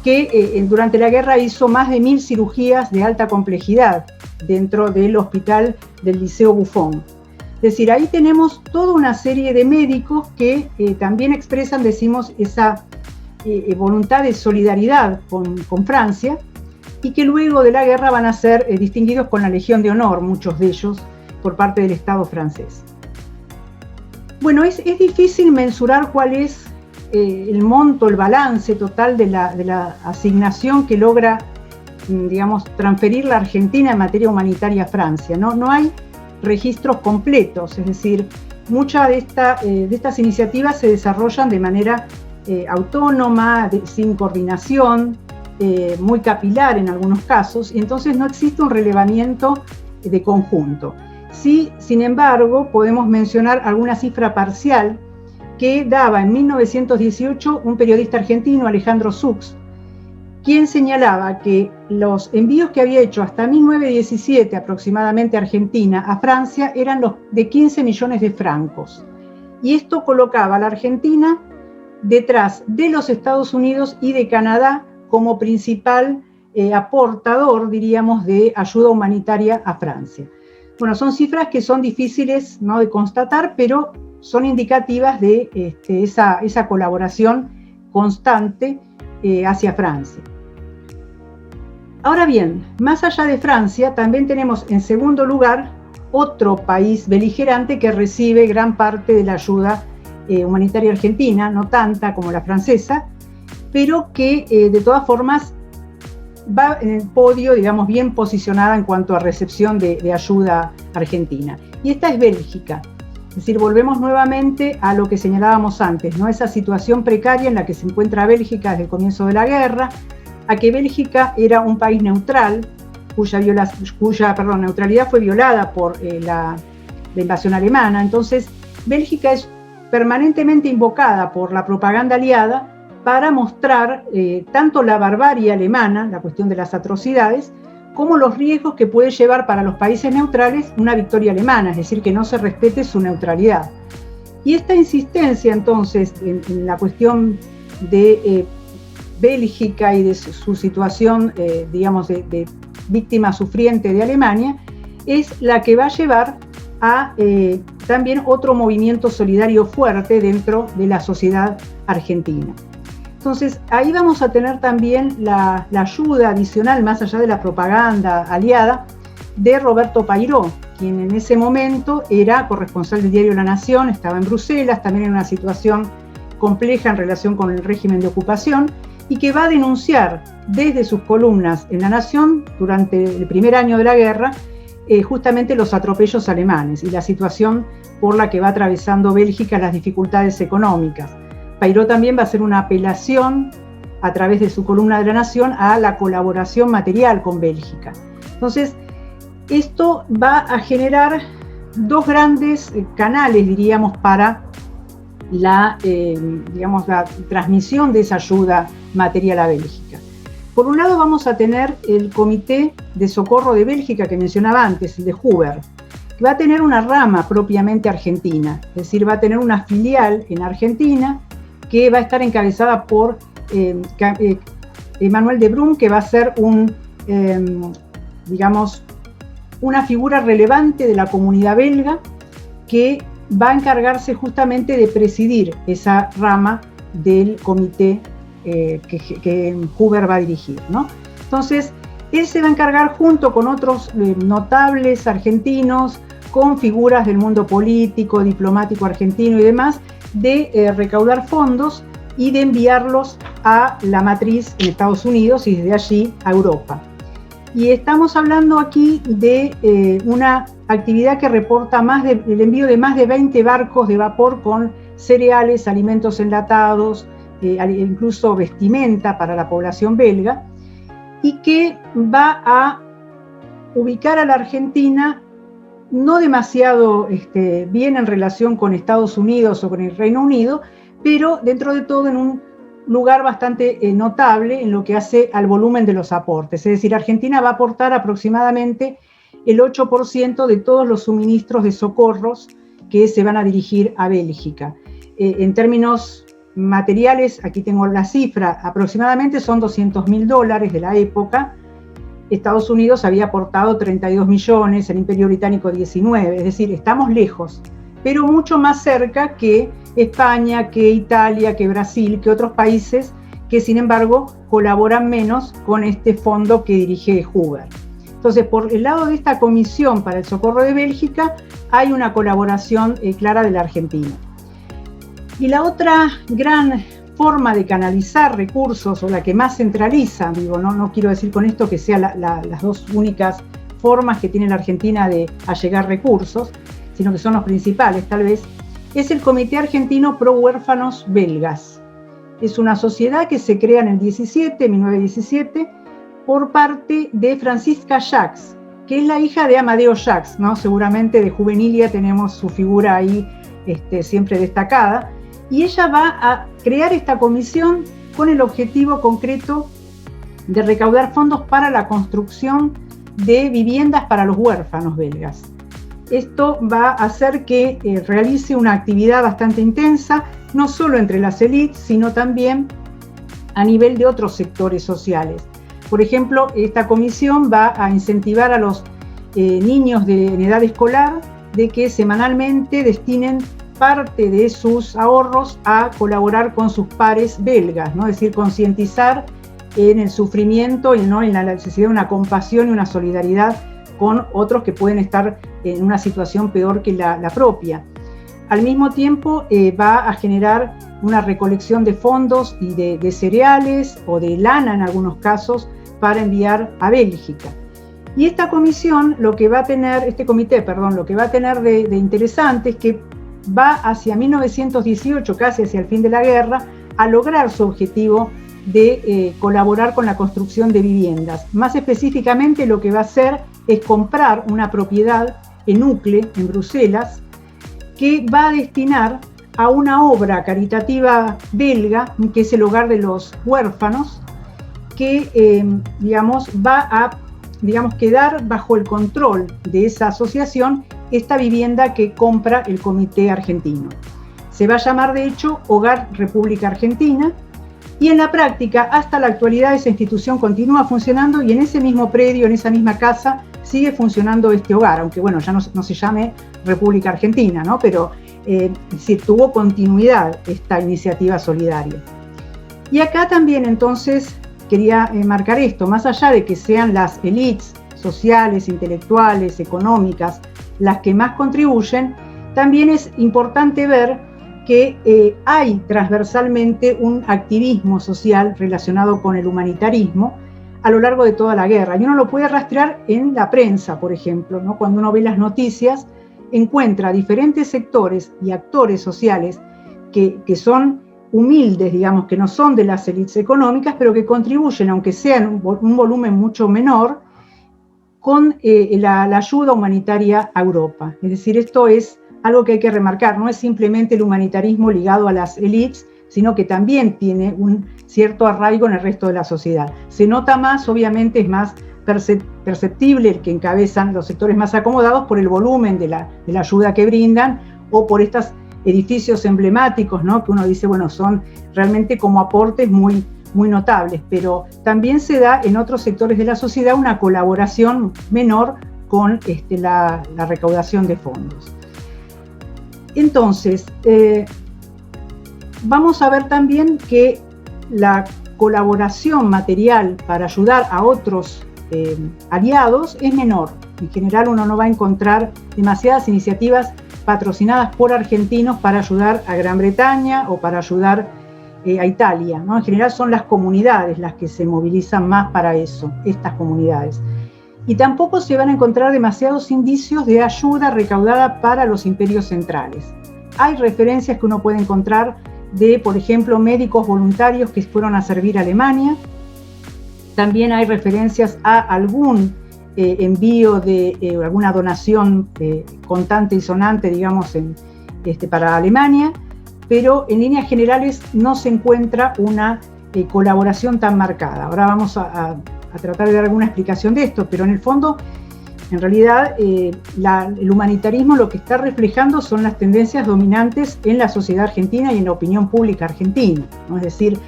que durante la guerra hizo más de 1000 cirugías de alta complejidad dentro del hospital del Liceo Buffon. Es decir, ahí tenemos toda una serie de médicos que también expresan, decimos, esa voluntad de solidaridad con Francia, y que luego de la guerra van a ser distinguidos con la Legión de Honor, muchos de ellos, por parte del Estado francés. Bueno, es difícil mensurar cuál es el monto, el balance total de la asignación que logra, transferir la Argentina en materia humanitaria a Francia. No hay registros completos, es decir, muchas de estas iniciativas se desarrollan de manera autónoma, sin coordinación, muy capilar en algunos casos, y entonces no existe un relevamiento de conjunto. Sí, sin embargo, podemos mencionar alguna cifra parcial que daba en 1918 un periodista argentino, Alejandro Sux, quien señalaba que los envíos que había hecho hasta 1917 aproximadamente Argentina a Francia eran los de 15 millones de francos. Y esto colocaba a la Argentina detrás de los Estados Unidos y de Canadá como principal aportador, diríamos, de ayuda humanitaria a Francia. Bueno, son cifras que son difíciles, ¿no?, de constatar, pero son indicativas de esa colaboración constante hacia Francia. Ahora bien, más allá de Francia, también tenemos en segundo lugar otro país beligerante que recibe gran parte de la ayuda humanitaria argentina, no tanta como la francesa, pero que de todas formas va en el podio, digamos, bien posicionada en cuanto a recepción de ayuda argentina. Y esta es Bélgica. Es decir, volvemos nuevamente a lo que señalábamos antes, ¿no? Esa situación precaria en la que se encuentra Bélgica desde el comienzo de la guerra, a que Bélgica era un país neutral, cuya neutralidad fue violada por la invasión alemana. Entonces, Bélgica es permanentemente invocada por la propaganda aliada para mostrar tanto la barbarie alemana, la cuestión de las atrocidades, como los riesgos que puede llevar para los países neutrales una victoria alemana, es decir, que no se respete su neutralidad. Y esta insistencia entonces en la cuestión de Bélgica y de su situación, digamos, de víctima sufriente de Alemania, es la que va a llevar a también otro movimiento solidario fuerte dentro de la sociedad argentina. Entonces, ahí vamos a tener también la ayuda adicional, más allá de la propaganda aliada, de Roberto Pairó, quien en ese momento era corresponsal del diario La Nación, estaba en Bruselas, también en una situación compleja en relación con el régimen de ocupación, y que va a denunciar desde sus columnas en La Nación, durante el primer año de la guerra, justamente los atropellos alemanes y la situación por la que va atravesando Bélgica, las dificultades económicas. Pairó también va a hacer una apelación a través de su columna de La Nación a la colaboración material con Bélgica. Entonces, esto va a generar dos grandes canales, diríamos, para la transmisión de esa ayuda material a Bélgica. Por un lado vamos a tener el Comité de Socorro de Bélgica que mencionaba antes, el de Hoover, que va a tener una rama propiamente argentina, es decir, va a tener una filial en Argentina que va a estar encabezada por Emmanuel de Brum, que va a ser una figura relevante de la comunidad belga que va a encargarse justamente de presidir esa rama del comité que Hoover va a dirigir, ¿no? Entonces, él se va a encargar junto con otros notables argentinos, con figuras del mundo político, diplomático argentino y demás, de recaudar fondos y de enviarlos a la matriz en Estados Unidos y desde allí a Europa. Y estamos hablando aquí de una actividad que reporta el envío de más de 20 barcos de vapor con cereales, alimentos enlatados, incluso vestimenta para la población belga, y que va a ubicar a la Argentina no demasiado bien en relación con Estados Unidos o con el Reino Unido, pero dentro de todo en un lugar bastante notable en lo que hace al volumen de los aportes. Es decir, Argentina va a aportar aproximadamente el 8% de todos los suministros de socorros que se van a dirigir a Bélgica. En términos materiales, aquí tengo la cifra, aproximadamente son $200.000 de la época. Estados Unidos había aportado 32 millones, el Imperio Británico 19, es decir, estamos lejos, pero mucho más cerca que España, que Italia, que Brasil, que otros países que sin embargo colaboran menos con este fondo que dirige Hoover. Entonces, por el lado de esta Comisión para el Socorro de Bélgica, hay una colaboración clara de la Argentina. Y la otra gran forma de canalizar recursos, o la que más centraliza, no quiero decir con esto que sean las dos únicas formas que tiene la Argentina de allegar recursos, sino que son los principales tal vez, es el Comité Argentino Pro Huérfanos Belgas. Es una sociedad que se crea en el 1917, por parte de Francisca Jacques, que es la hija de Amadeo Jacques, ¿no? Seguramente de Juvenilia tenemos su figura ahí siempre destacada, y ella va a crear esta comisión con el objetivo concreto de recaudar fondos para la construcción de viviendas para los huérfanos belgas. Esto va a hacer que realice una actividad bastante intensa, no solo entre las élites, sino también a nivel de otros sectores sociales. Por ejemplo, esta comisión va a incentivar a los niños en edad escolar de que semanalmente destinen parte de sus ahorros a colaborar con sus pares belgas, ¿no? Es decir, concientizar en el sufrimiento y ¿no? en la necesidad de una compasión y una solidaridad con otros que pueden estar en una situación peor que la propia. Al mismo tiempo va a generar una recolección de fondos y de cereales o de lana en algunos casos para enviar a Bélgica. Y esta comisión, este comité, lo que va a tener de interesante es que va hacia 1918, casi hacia el fin de la guerra, a lograr su objetivo de colaborar con la construcción de viviendas. Más específicamente, lo que va a hacer es comprar una propiedad en Uccle, en Bruselas, que va a destinar a una obra caritativa belga, que es el Hogar de los Huérfanos, que va a quedar bajo el control de esa asociación esta vivienda que compra el comité argentino. Se va a llamar, de hecho, Hogar República Argentina, y en la práctica, hasta la actualidad, esa institución continúa funcionando y en ese mismo predio, en esa misma casa, sigue funcionando este hogar, aunque bueno, ya no se llame República Argentina, ¿no? Pero sí tuvo continuidad esta iniciativa solidaria. Y acá también entonces quería marcar esto, más allá de que sean las élites sociales, intelectuales, económicas, las que más contribuyen, también es importante ver que hay transversalmente un activismo social relacionado con el humanitarismo a lo largo de toda la guerra. Y uno lo puede rastrear en la prensa, por ejemplo, ¿no? Cuando uno ve las noticias, encuentra diferentes sectores y actores sociales que son humildes, digamos, que no son de las élites económicas, pero que contribuyen, aunque sea en un volumen mucho menor, con la ayuda humanitaria a Europa. Es decir, esto es algo que hay que remarcar, no es simplemente el humanitarismo ligado a las élites, sino que también tiene un cierto arraigo en el resto de la sociedad. Se nota más, obviamente es más perceptible el que encabezan los sectores más acomodados por el volumen de la ayuda que brindan o por estos edificios emblemáticos, ¿no? Que uno dice, bueno, son realmente como aportes muy, muy notables, pero también se da en otros sectores de la sociedad una colaboración menor con la recaudación de fondos. Entonces, vamos a ver también que la colaboración material para ayudar a otros aliados es menor. En general uno no va a encontrar demasiadas iniciativas patrocinadas por argentinos para ayudar a Gran Bretaña o para ayudar a Italia, ¿no? En general son las comunidades las que se movilizan más para eso, estas comunidades. Y tampoco se van a encontrar demasiados indicios de ayuda recaudada para los imperios centrales. Hay referencias que uno puede encontrar de, por ejemplo, médicos voluntarios que fueron a servir a Alemania. También hay referencias a algún envío de alguna donación contante y sonante, digamos, para Alemania, pero en líneas generales no se encuentra una colaboración tan marcada. Ahora vamos a tratar de dar alguna explicación de esto, pero en el fondo, en realidad, el humanitarismo lo que está reflejando son las tendencias dominantes en la sociedad argentina y en la opinión pública argentina, ¿no? Es decir,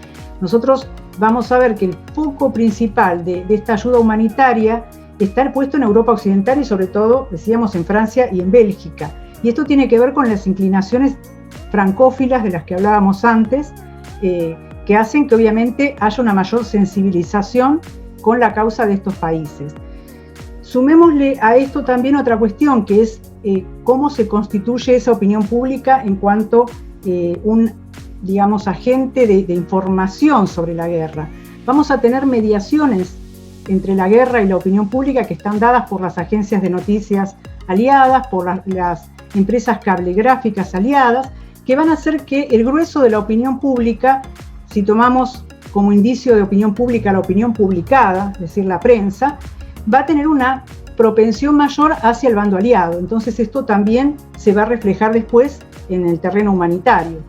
nosotros vamos a ver que el foco principal de esta ayuda humanitaria está puesto en Europa Occidental y sobre todo, decíamos, en Francia y en Bélgica. Y esto tiene que ver con las inclinaciones francófilas de las que hablábamos antes, que hacen que obviamente haya una mayor sensibilización con la causa de estos países. Sumémosle a esto también otra cuestión, que es cómo se constituye esa opinión pública en cuanto un, digamos, agente de información sobre la guerra. Vamos a tener mediaciones entre la guerra y la opinión pública que están dadas por las agencias de noticias aliadas, por las empresas cablegráficas aliadas, que van a hacer que el grueso de la opinión pública, si tomamos como indicio de opinión pública la opinión publicada, es decir, la prensa, va a tener una propensión mayor hacia el bando aliado. Entonces esto también se va a reflejar después en el terreno humanitario.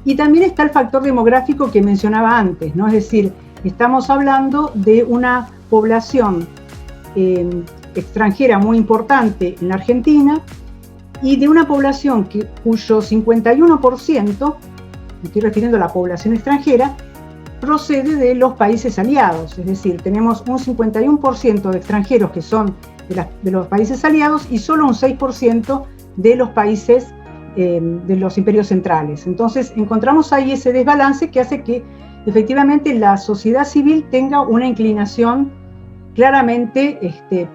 Y también está el factor demográfico que mencionaba antes, ¿no? Es decir, estamos hablando de una población extranjera muy importante en la Argentina y de una población cuyo 51%, me estoy refiriendo a la población extranjera, procede de los países aliados. Es decir, tenemos un 51% de extranjeros que son de los países aliados y solo un 6% de los países de los imperios centrales. Entonces encontramos ahí ese desbalance que hace que efectivamente la sociedad civil tenga una inclinación claramente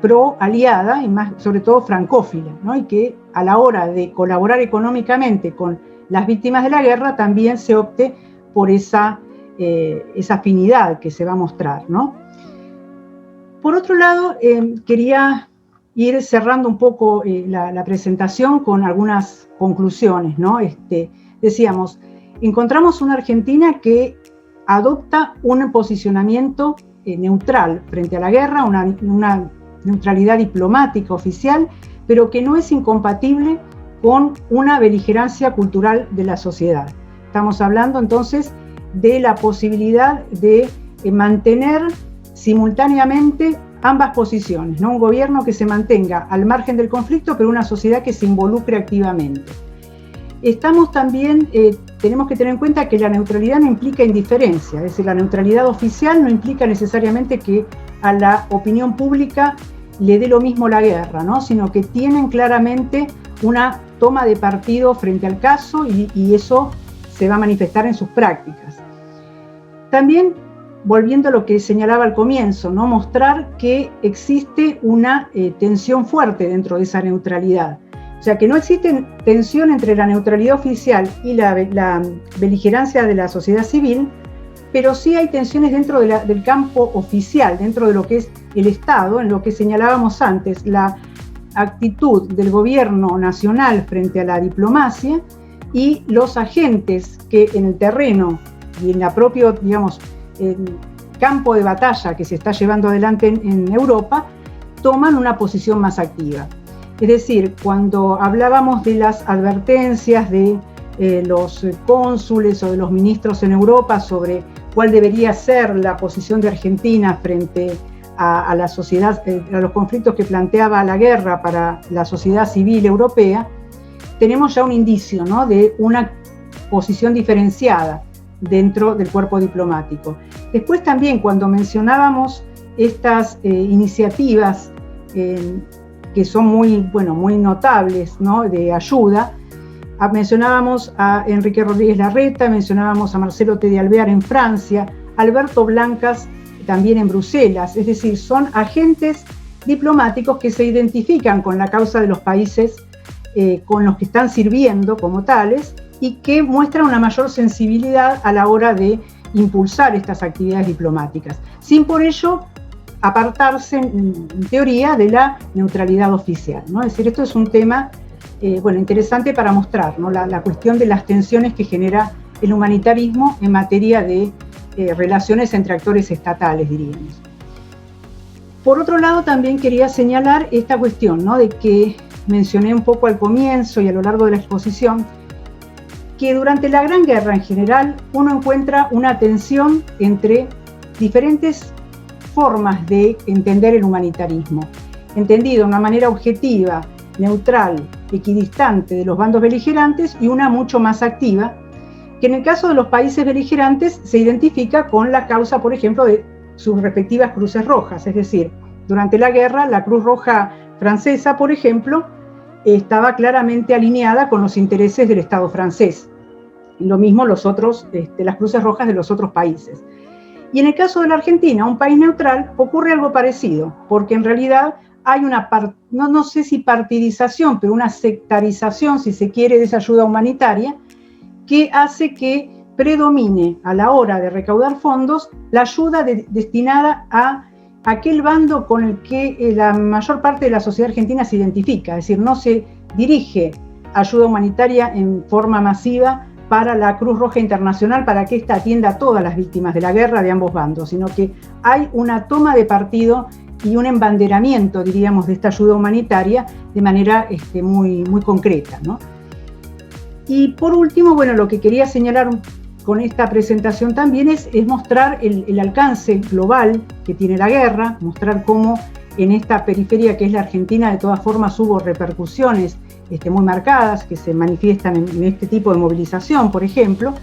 pro-aliada y más, sobre todo francófila, ¿no? Y que a la hora de colaborar económicamente con las víctimas de la guerra también se opte por esa afinidad que se va a mostrar, ¿no? Por otro lado, quería ir cerrando un poco la presentación con algunas conclusiones, ¿no? Decíamos, encontramos una Argentina que adopta un posicionamiento neutral frente a la guerra, una neutralidad diplomática oficial, pero que no es incompatible con una beligerancia cultural de la sociedad. Estamos hablando entonces de la posibilidad de mantener simultáneamente ambas posiciones, ¿no? Un gobierno que se mantenga al margen del conflicto, pero una sociedad que se involucre activamente. Estamos también, tenemos que tener en cuenta que la neutralidad no implica indiferencia, es decir, la neutralidad oficial no implica necesariamente que a la opinión pública le dé lo mismo la guerra, ¿no? Sino que tienen claramente una toma de partido frente al caso y eso se va a manifestar en sus prácticas. También, volviendo a lo que señalaba al comienzo, ¿no? Mostrar que existe una tensión fuerte dentro de esa neutralidad. O sea, que no existe tensión entre la neutralidad oficial y la beligerancia de la sociedad civil, pero sí hay tensiones dentro del campo oficial, dentro de lo que es el Estado, en lo que señalábamos antes, la actitud del gobierno nacional frente a la diplomacia y los agentes que en el terreno y en la propia, digamos, campo de batalla que se está llevando adelante en Europa, toman una posición más activa. Es decir, cuando hablábamos de las advertencias de los cónsules o de los ministros en Europa sobre cuál debería ser la posición de Argentina frente a la sociedad, a los conflictos que planteaba la guerra para la sociedad civil europea, tenemos ya un indicio, ¿no? De una posición diferenciada dentro del cuerpo diplomático. Después también cuando mencionábamos estas iniciativas que son muy notables, ¿no? De ayuda, mencionábamos a Enrique Rodríguez Larreta, mencionábamos a Marcelo T. de Alvear en Francia, Alberto Blancas también en Bruselas, es decir, son agentes diplomáticos que se identifican con la causa de los países con los que están sirviendo como tales y que muestran una mayor sensibilidad a la hora de impulsar estas actividades diplomáticas, sin por ello apartarse en teoría de la neutralidad oficial, ¿no? Es decir, esto es un tema interesante para mostrar, ¿no? La cuestión de las tensiones que genera el humanitarismo en materia de relaciones entre actores estatales, diríamos. Por otro lado, también quería señalar esta cuestión, ¿no? De que mencioné un poco al comienzo y a lo largo de la exposición, que durante la Gran Guerra en general uno encuentra una tensión entre diferentes formas de entender el humanitarismo, entendido de una manera objetiva, neutral, equidistante de los bandos beligerantes y una mucho más activa, que en el caso de los países beligerantes se identifica con la causa, por ejemplo, de sus respectivas cruces rojas, es decir, durante la guerra la Cruz Roja francesa, por ejemplo, estaba claramente alineada con los intereses del Estado francés, y lo mismo las cruces rojas de los otros países. Y en el caso de la Argentina, un país neutral, ocurre algo parecido, porque en realidad hay una, no sé si partidización, pero una sectarización, si se quiere, de esa ayuda humanitaria, que hace que predomine a la hora de recaudar fondos la ayuda destinada a aquel bando con el que la mayor parte de la sociedad argentina se identifica, es decir, no se dirige ayuda humanitaria en forma masiva para la Cruz Roja Internacional para que ésta atienda a todas las víctimas de la guerra de ambos bandos, sino que hay una toma de partido y un embanderamiento, diríamos, de esta ayuda humanitaria de manera muy concreta, ¿no? Y por último, lo que quería señalar con esta presentación también es mostrar el alcance global que tiene la guerra, mostrar cómo en esta periferia que es la Argentina de todas formas hubo repercusiones muy marcadas que se manifiestan en este tipo de movilización, por ejemplo,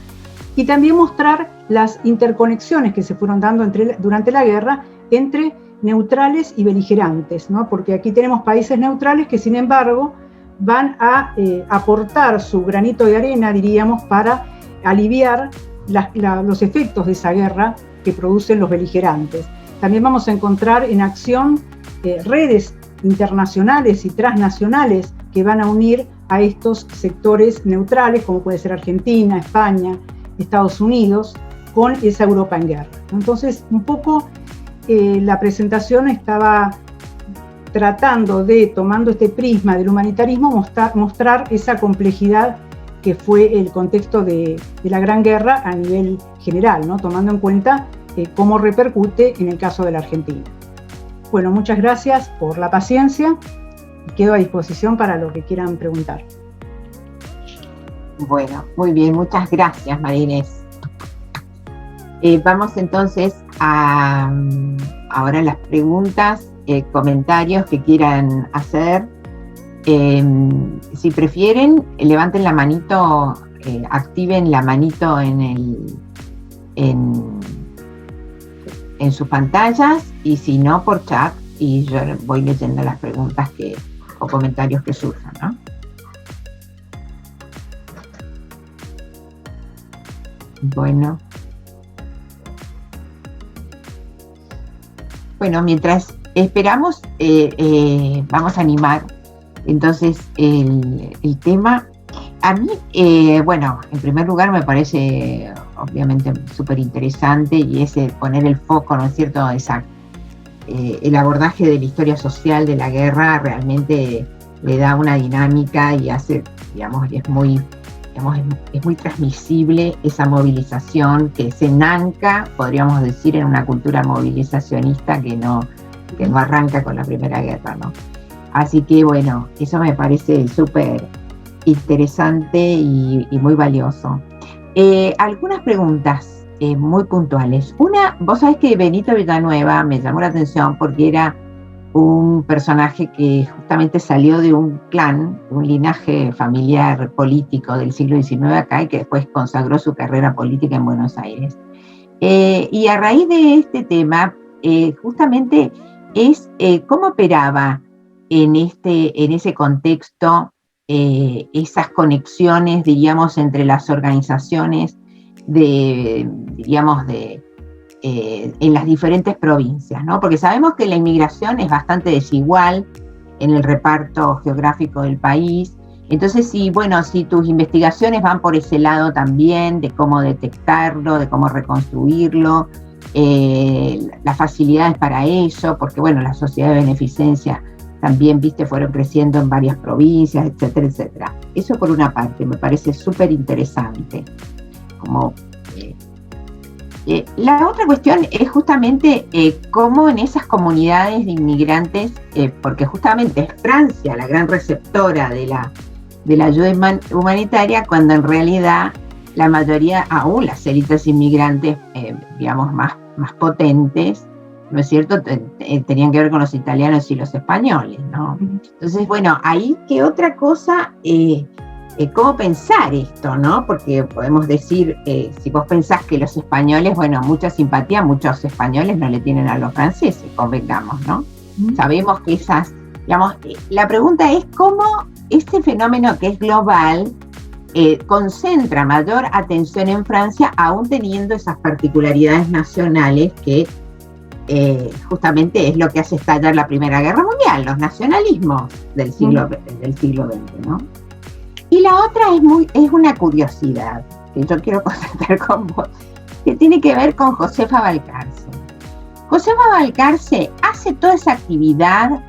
y también mostrar las interconexiones que se fueron dando durante la guerra entre neutrales y beligerantes, ¿no? Porque aquí tenemos países neutrales que, sin embargo, van a aportar su granito de arena, diríamos, para aliviar los efectos de esa guerra que producen los beligerantes. También vamos a encontrar en acción redes internacionales y transnacionales que van a unir a estos sectores neutrales, como puede ser Argentina, España, Estados Unidos, con esa Europa en guerra. Entonces, un poco la presentación estaba tratando de, tomando este prisma del humanitarismo, mostrar esa complejidad que fue el contexto de la Gran Guerra a nivel general, ¿no? Tomando en cuenta cómo repercute en el caso de la Argentina. Bueno, muchas gracias por la paciencia y quedo a disposición para lo que quieran preguntar. Bueno, muy bien, muchas gracias, María Inés. Vamos entonces a ahora las preguntas, comentarios que quieran hacer. Si prefieren, levanten la manito, activen la manito en sus pantallas, y si no, por chat, y yo voy leyendo las preguntas o comentarios que surjan, ¿no? Bueno, mientras esperamos, vamos a animar entonces el tema. A mí, bueno, en primer lugar me parece obviamente súper interesante, y ese poner el foco, ¿no es cierto?, el abordaje de la historia social de la guerra realmente le da una dinámica y hace, digamos, es muy transmisible esa movilización que se enanca, podríamos decir, en una cultura movilizacionista que no arranca con la Primera Guerra, ¿no? Así que, bueno, eso me parece súper interesante y muy valioso. Algunas preguntas muy puntuales. Una, vos sabés que Benito Villanueva me llamó la atención porque era un personaje que justamente salió de un clan, un linaje familiar político del siglo XIX acá, y que después consagró su carrera política en Buenos Aires. Y a raíz de este tema, justamente es cómo operaba en ese contexto esas conexiones, diríamos, entre las organizaciones en las diferentes provincias, ¿no? Porque sabemos que la inmigración es bastante desigual en el reparto geográfico del país. Entonces, si tus investigaciones van por ese lado también, de cómo detectarlo, de cómo reconstruirlo, las facilidades para eso, porque, bueno, las sociedades de beneficencia también, fueron creciendo en varias provincias, etcétera, etcétera. Eso por una parte, me parece súper interesante. La otra cuestión es justamente cómo en esas comunidades de inmigrantes, porque justamente es Francia la gran receptora de la ayuda humanitaria, cuando en realidad la mayoría, aún las élites inmigrantes, más potentes, ¿no es cierto?, tenían que ver con los italianos y los españoles, ¿no? Entonces, bueno, ahí qué otra cosa, cómo pensar esto, ¿no? Porque podemos decir, si vos pensás que los españoles, bueno, mucha simpatía, muchos españoles no le tienen a los franceses, convengamos, ¿no? Sabemos que la pregunta es cómo este fenómeno que es global concentra mayor atención en Francia, aún teniendo esas particularidades nacionales que justamente es lo que hace estallar la Primera Guerra Mundial, los nacionalismos del siglo XX, ¿no? Y la otra es una curiosidad que yo quiero comentar con vos, que tiene que ver con Josefa Balcarce. Josefa Balcarce hace toda esa actividad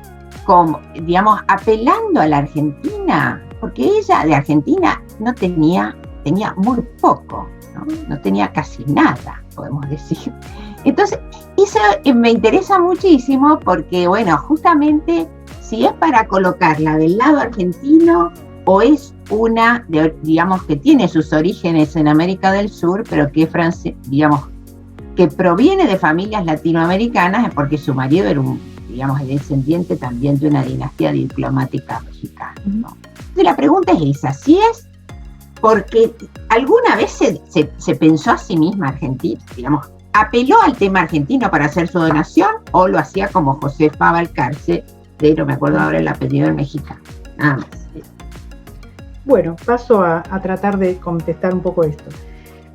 apelando a la Argentina, porque ella de Argentina tenía muy poco, no tenía casi nada, podemos decir. Entonces, eso me interesa muchísimo porque, bueno, justamente si es para colocarla del lado argentino o es una, que tiene sus orígenes en América del Sur, pero que que proviene de familias latinoamericanas, porque su marido era el descendiente también de una dinastía diplomática mexicana, ¿no? Entonces la pregunta es esa, si es porque alguna vez se pensó a sí misma Argentina, apeló al tema argentino para hacer su donación, o lo hacía como Josefa Balcarce, no me acuerdo ahora el apellido del mexicano, nada más. Bueno, paso a tratar de contestar un poco esto.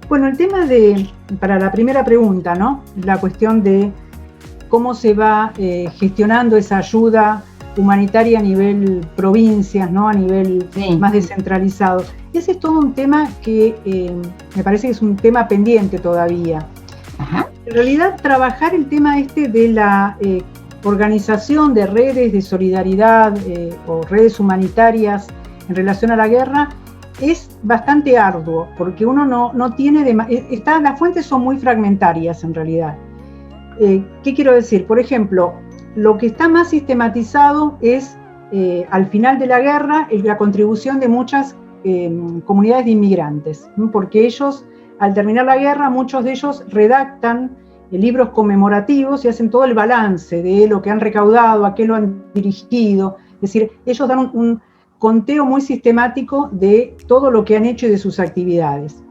Bueno, el tema para la primera pregunta, ¿no? La cuestión de cómo se va gestionando esa ayuda humanitaria a nivel provincias, ¿no? A nivel más descentralizado. Ese es todo un tema que me parece que es un tema pendiente todavía. Ajá. En realidad, trabajar el tema de la organización de redes de solidaridad o redes humanitarias en relación a la guerra es bastante arduo, porque uno no tiene... las fuentes son muy fragmentarias en realidad. ¿Qué quiero decir? Por ejemplo, lo que está más sistematizado es, al final de la guerra, la contribución de muchas comunidades de inmigrantes, ¿no? Porque ellos, al terminar la guerra, muchos de ellos redactan libros conmemorativos y hacen todo el balance de lo que han recaudado, a qué lo han dirigido. Es decir, ellos dan un conteo muy sistemático de todo lo que han hecho y de sus actividades.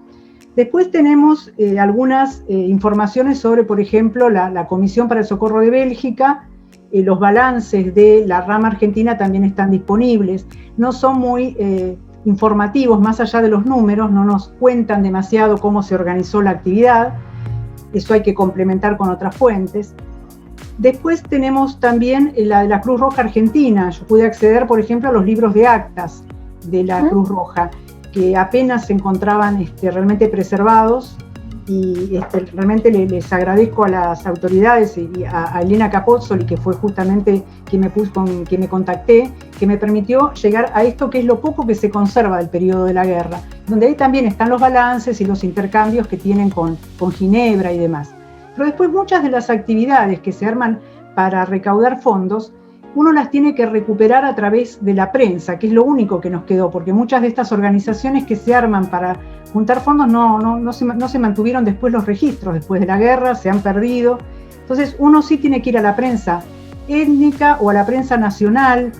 Después tenemos algunas informaciones sobre, por ejemplo, la Comisión para el Socorro de Bélgica. Los balances de la rama argentina también están disponibles. No son muy informativos, más allá de los números, no nos cuentan demasiado cómo se organizó la actividad. Eso hay que complementar con otras fuentes. Después tenemos también la de la Cruz Roja Argentina. Yo pude acceder, por ejemplo, a los libros de actas de la Cruz Roja, que apenas se encontraban realmente preservados, y realmente les agradezco a las autoridades y a Elena Capozzoli, que fue justamente quien me contacté, que me permitió llegar a esto que es lo poco que se conserva del periodo de la guerra, donde ahí también están los balances y los intercambios que tienen con Ginebra y demás. Pero después muchas de las actividades que se arman para recaudar fondos, uno las tiene que recuperar a través de la prensa, que es lo único que nos quedó, porque muchas de estas organizaciones que se arman para juntar fondos no se mantuvieron después los registros, después de la guerra, se han perdido. Entonces uno sí tiene que ir a la prensa étnica o a la prensa nacional,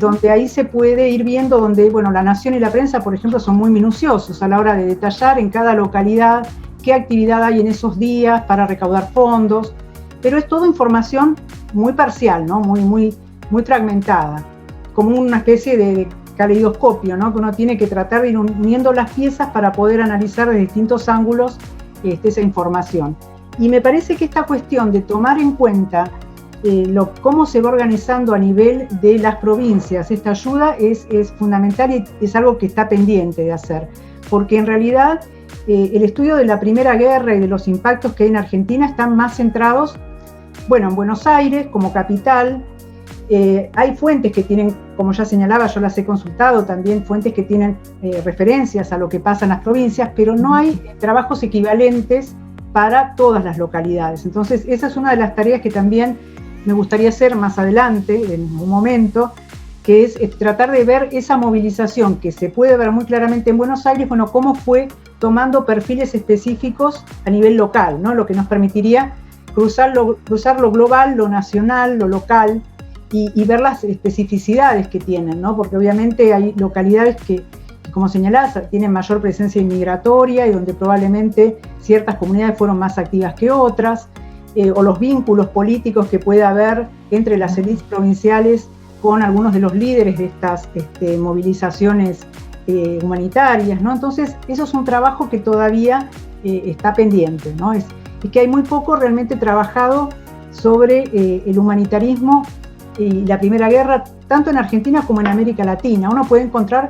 donde ahí se puede ir viendo, donde La Nación y la prensa, por ejemplo, son muy minuciosos a la hora de detallar en cada localidad qué actividad hay en esos días para recaudar fondos, pero es toda información muy parcial, ¿no? Muy fragmentada, como una especie de caleidoscopio, ¿no? Que uno tiene que tratar de ir uniendo las piezas para poder analizar de distintos ángulos esa información. Y me parece que esta cuestión de tomar en cuenta cómo se va organizando a nivel de las provincias esta ayuda es fundamental, y es algo que está pendiente de hacer, porque en realidad el estudio de la Primera Guerra y de los impactos que hay en Argentina están más centrados, en Buenos Aires como capital. Hay fuentes que tienen, como ya señalaba, yo las he consultado también, fuentes que tienen referencias a lo que pasa en las provincias, pero no hay trabajos equivalentes para todas las localidades. Entonces, esa es una de las tareas que también me gustaría hacer más adelante, en un momento, que es tratar de ver esa movilización que se puede ver muy claramente en Buenos Aires, cómo fue tomando perfiles específicos a nivel local, ¿no? Lo que nos permitiría cruzar lo global, lo nacional, lo local, y ver las especificidades que tienen, ¿no? Porque obviamente hay localidades que, como señalás, tienen mayor presencia inmigratoria y donde probablemente ciertas comunidades fueron más activas que otras, o los vínculos políticos que puede haber entre las élites provinciales con algunos de los líderes de estas movilizaciones humanitarias, ¿no? Entonces, eso es un trabajo que todavía está pendiente, ¿no? Es que hay muy poco realmente trabajado sobre el humanitarismo y la Primera Guerra, tanto en Argentina como en América Latina. Uno puede encontrar,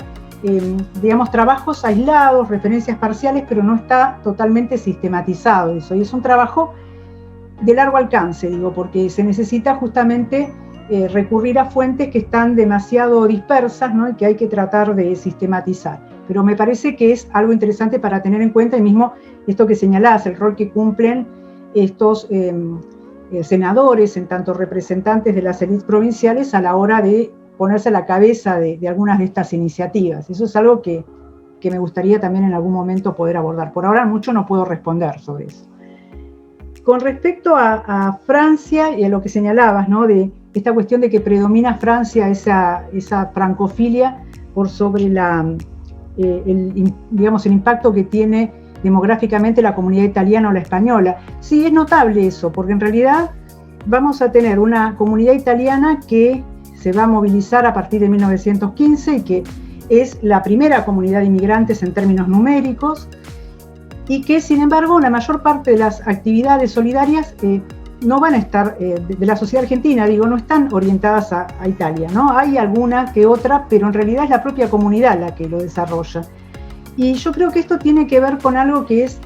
trabajos aislados, referencias parciales, pero no está totalmente sistematizado eso. Y es un trabajo de largo alcance, porque se necesita justamente recurrir a fuentes que están demasiado dispersas, ¿no? Y que hay que tratar de sistematizar. Pero me parece que es algo interesante para tener en cuenta, y mismo esto que señalás, el rol que cumplen estos senadores, en tanto representantes de las élites provinciales, a la hora de ponerse a la cabeza de algunas de estas iniciativas. Eso es algo que me gustaría también en algún momento poder abordar. Por ahora mucho no puedo responder sobre eso. Con respecto a Francia y a lo que señalabas, ¿no? De esta cuestión de que predomina Francia esa francofilia por sobre el impacto que tiene demográficamente la comunidad italiana o la española. Sí, es notable eso, porque en realidad vamos a tener una comunidad italiana que se va a movilizar a partir de 1915 y que es la primera comunidad de inmigrantes en términos numéricos y que, sin embargo, la mayor parte de las actividades solidarias no van a estar, de la sociedad argentina, digo, no están orientadas a Italia, ¿no? Hay alguna que otra, pero en realidad es la propia comunidad la que lo desarrolla. Y yo creo que esto tiene que ver con algo que es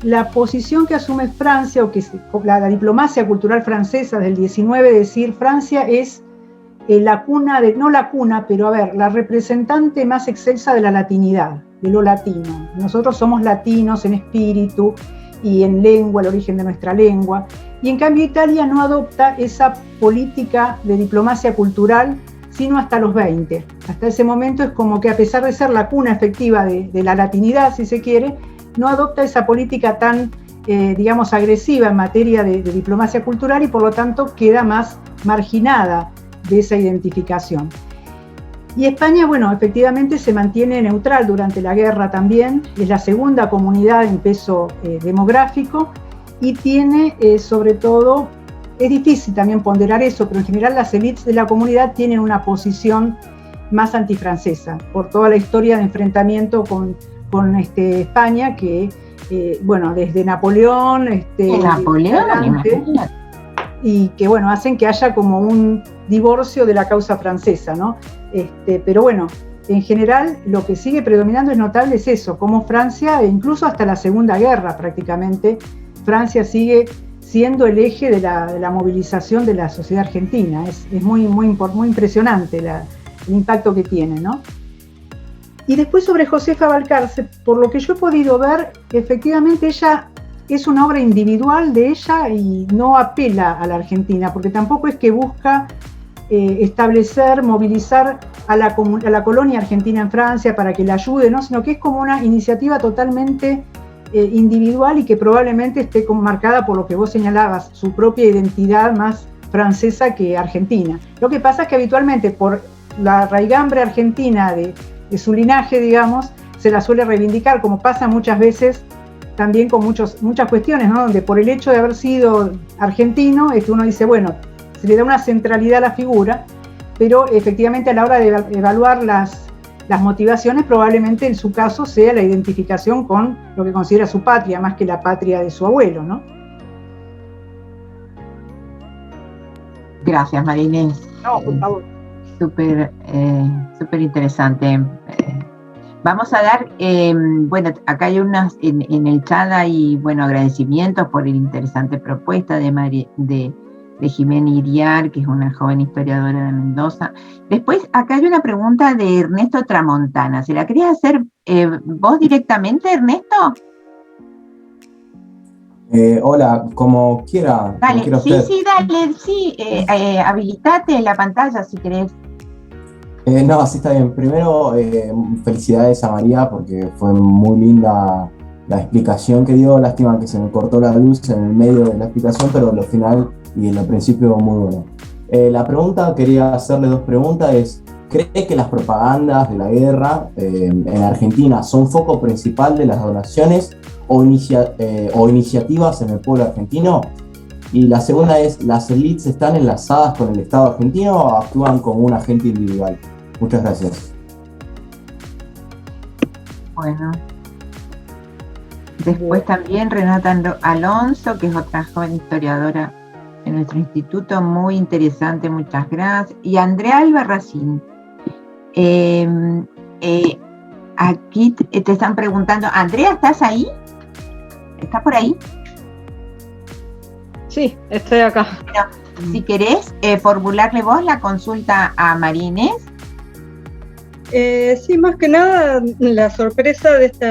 la posición que asume Francia, o que la diplomacia cultural francesa del 19, de decir Francia es la cuna, no la cuna, pero a ver, la representante más excelsa de la latinidad, de lo latino. Nosotros somos latinos en espíritu y en lengua, el origen de nuestra lengua, y en cambio Italia no adopta esa política de diplomacia cultural sino hasta los 20. Hasta ese momento es como que, a pesar de ser la cuna efectiva de la latinidad, si se quiere, no adopta esa política tan, digamos, agresiva en materia de diplomacia cultural, y por lo tanto queda más marginada de esa identificación. Y España, bueno, efectivamente se mantiene neutral durante la guerra también, es la segunda comunidad en peso demográfico, y tiene sobre todo, es difícil también ponderar eso, pero en general las élites de la comunidad tienen una posición más antifrancesa, por toda la historia de enfrentamiento con España, que, bueno, desde Napoleón, adelante, y que, bueno, hacen que haya como un divorcio de la causa francesa, ¿no? Pero bueno, en general lo que sigue predominando es notable es eso, como Francia, incluso hasta la Segunda Guerra prácticamente, Francia sigue siendo el eje de la movilización de la sociedad argentina. Es muy impresionante el impacto que tiene, ¿no? Y después, sobre Josefa Balcarce, por lo que yo he podido ver, efectivamente ella es una obra individual de ella y no apela a la Argentina, porque tampoco es que busca establecer, movilizar a la colonia argentina en Francia para que la ayude, ¿no? Sino que es como una iniciativa totalmente individual, y que probablemente esté marcada por lo que vos señalabas, su propia identidad más francesa que argentina. Lo que pasa es que habitualmente, por la raigambre argentina de su linaje, digamos, se la suele reivindicar, como pasa muchas veces también con muchas cuestiones, ¿no? Donde por el hecho de haber sido argentino, uno dice, bueno, se le da una centralidad a la figura, pero efectivamente a la hora de evaluar las motivaciones, probablemente en su caso sea la identificación con lo que considera su patria, más que la patria de su abuelo, ¿no? Gracias, María Inés. No, por favor. Súper interesante. Vamos a dar, bueno, acá hay unas, en el chat hay, bueno, agradecimientos por la interesante propuesta de Jimena Iriar, que es una joven historiadora de Mendoza. Después, acá hay una pregunta de Ernesto Tramontana. ¿Se la querías hacer vos directamente, Ernesto? Hola, como quiera. Dale, como sí, dale, sí. Habilitate la pantalla si querés. No, sí está bien. Primero, felicidades a María, porque fue muy linda la explicación que dio. Lástima que se me cortó la luz en el medio de la explicación, pero lo final y en el principio muy bueno. La pregunta, quería hacerle dos preguntas, es: ¿cree que las propagandas de la guerra en Argentina son foco principal de las donaciones o iniciativas en el pueblo argentino? Y la segunda es: ¿las élites están enlazadas con el Estado argentino o actúan como un agente individual? Muchas gracias. Bueno. Después también Renata Alonso, que es otra joven historiadora en nuestro instituto, muy interesante, muchas gracias. Y Andrea Albarracín. Aquí te están preguntando, Andrea, ¿estás ahí? ¿Estás por ahí? Sí, estoy acá. Bueno, si querés formularle vos la consulta a María Inés. Sí, más que nada la sorpresa de este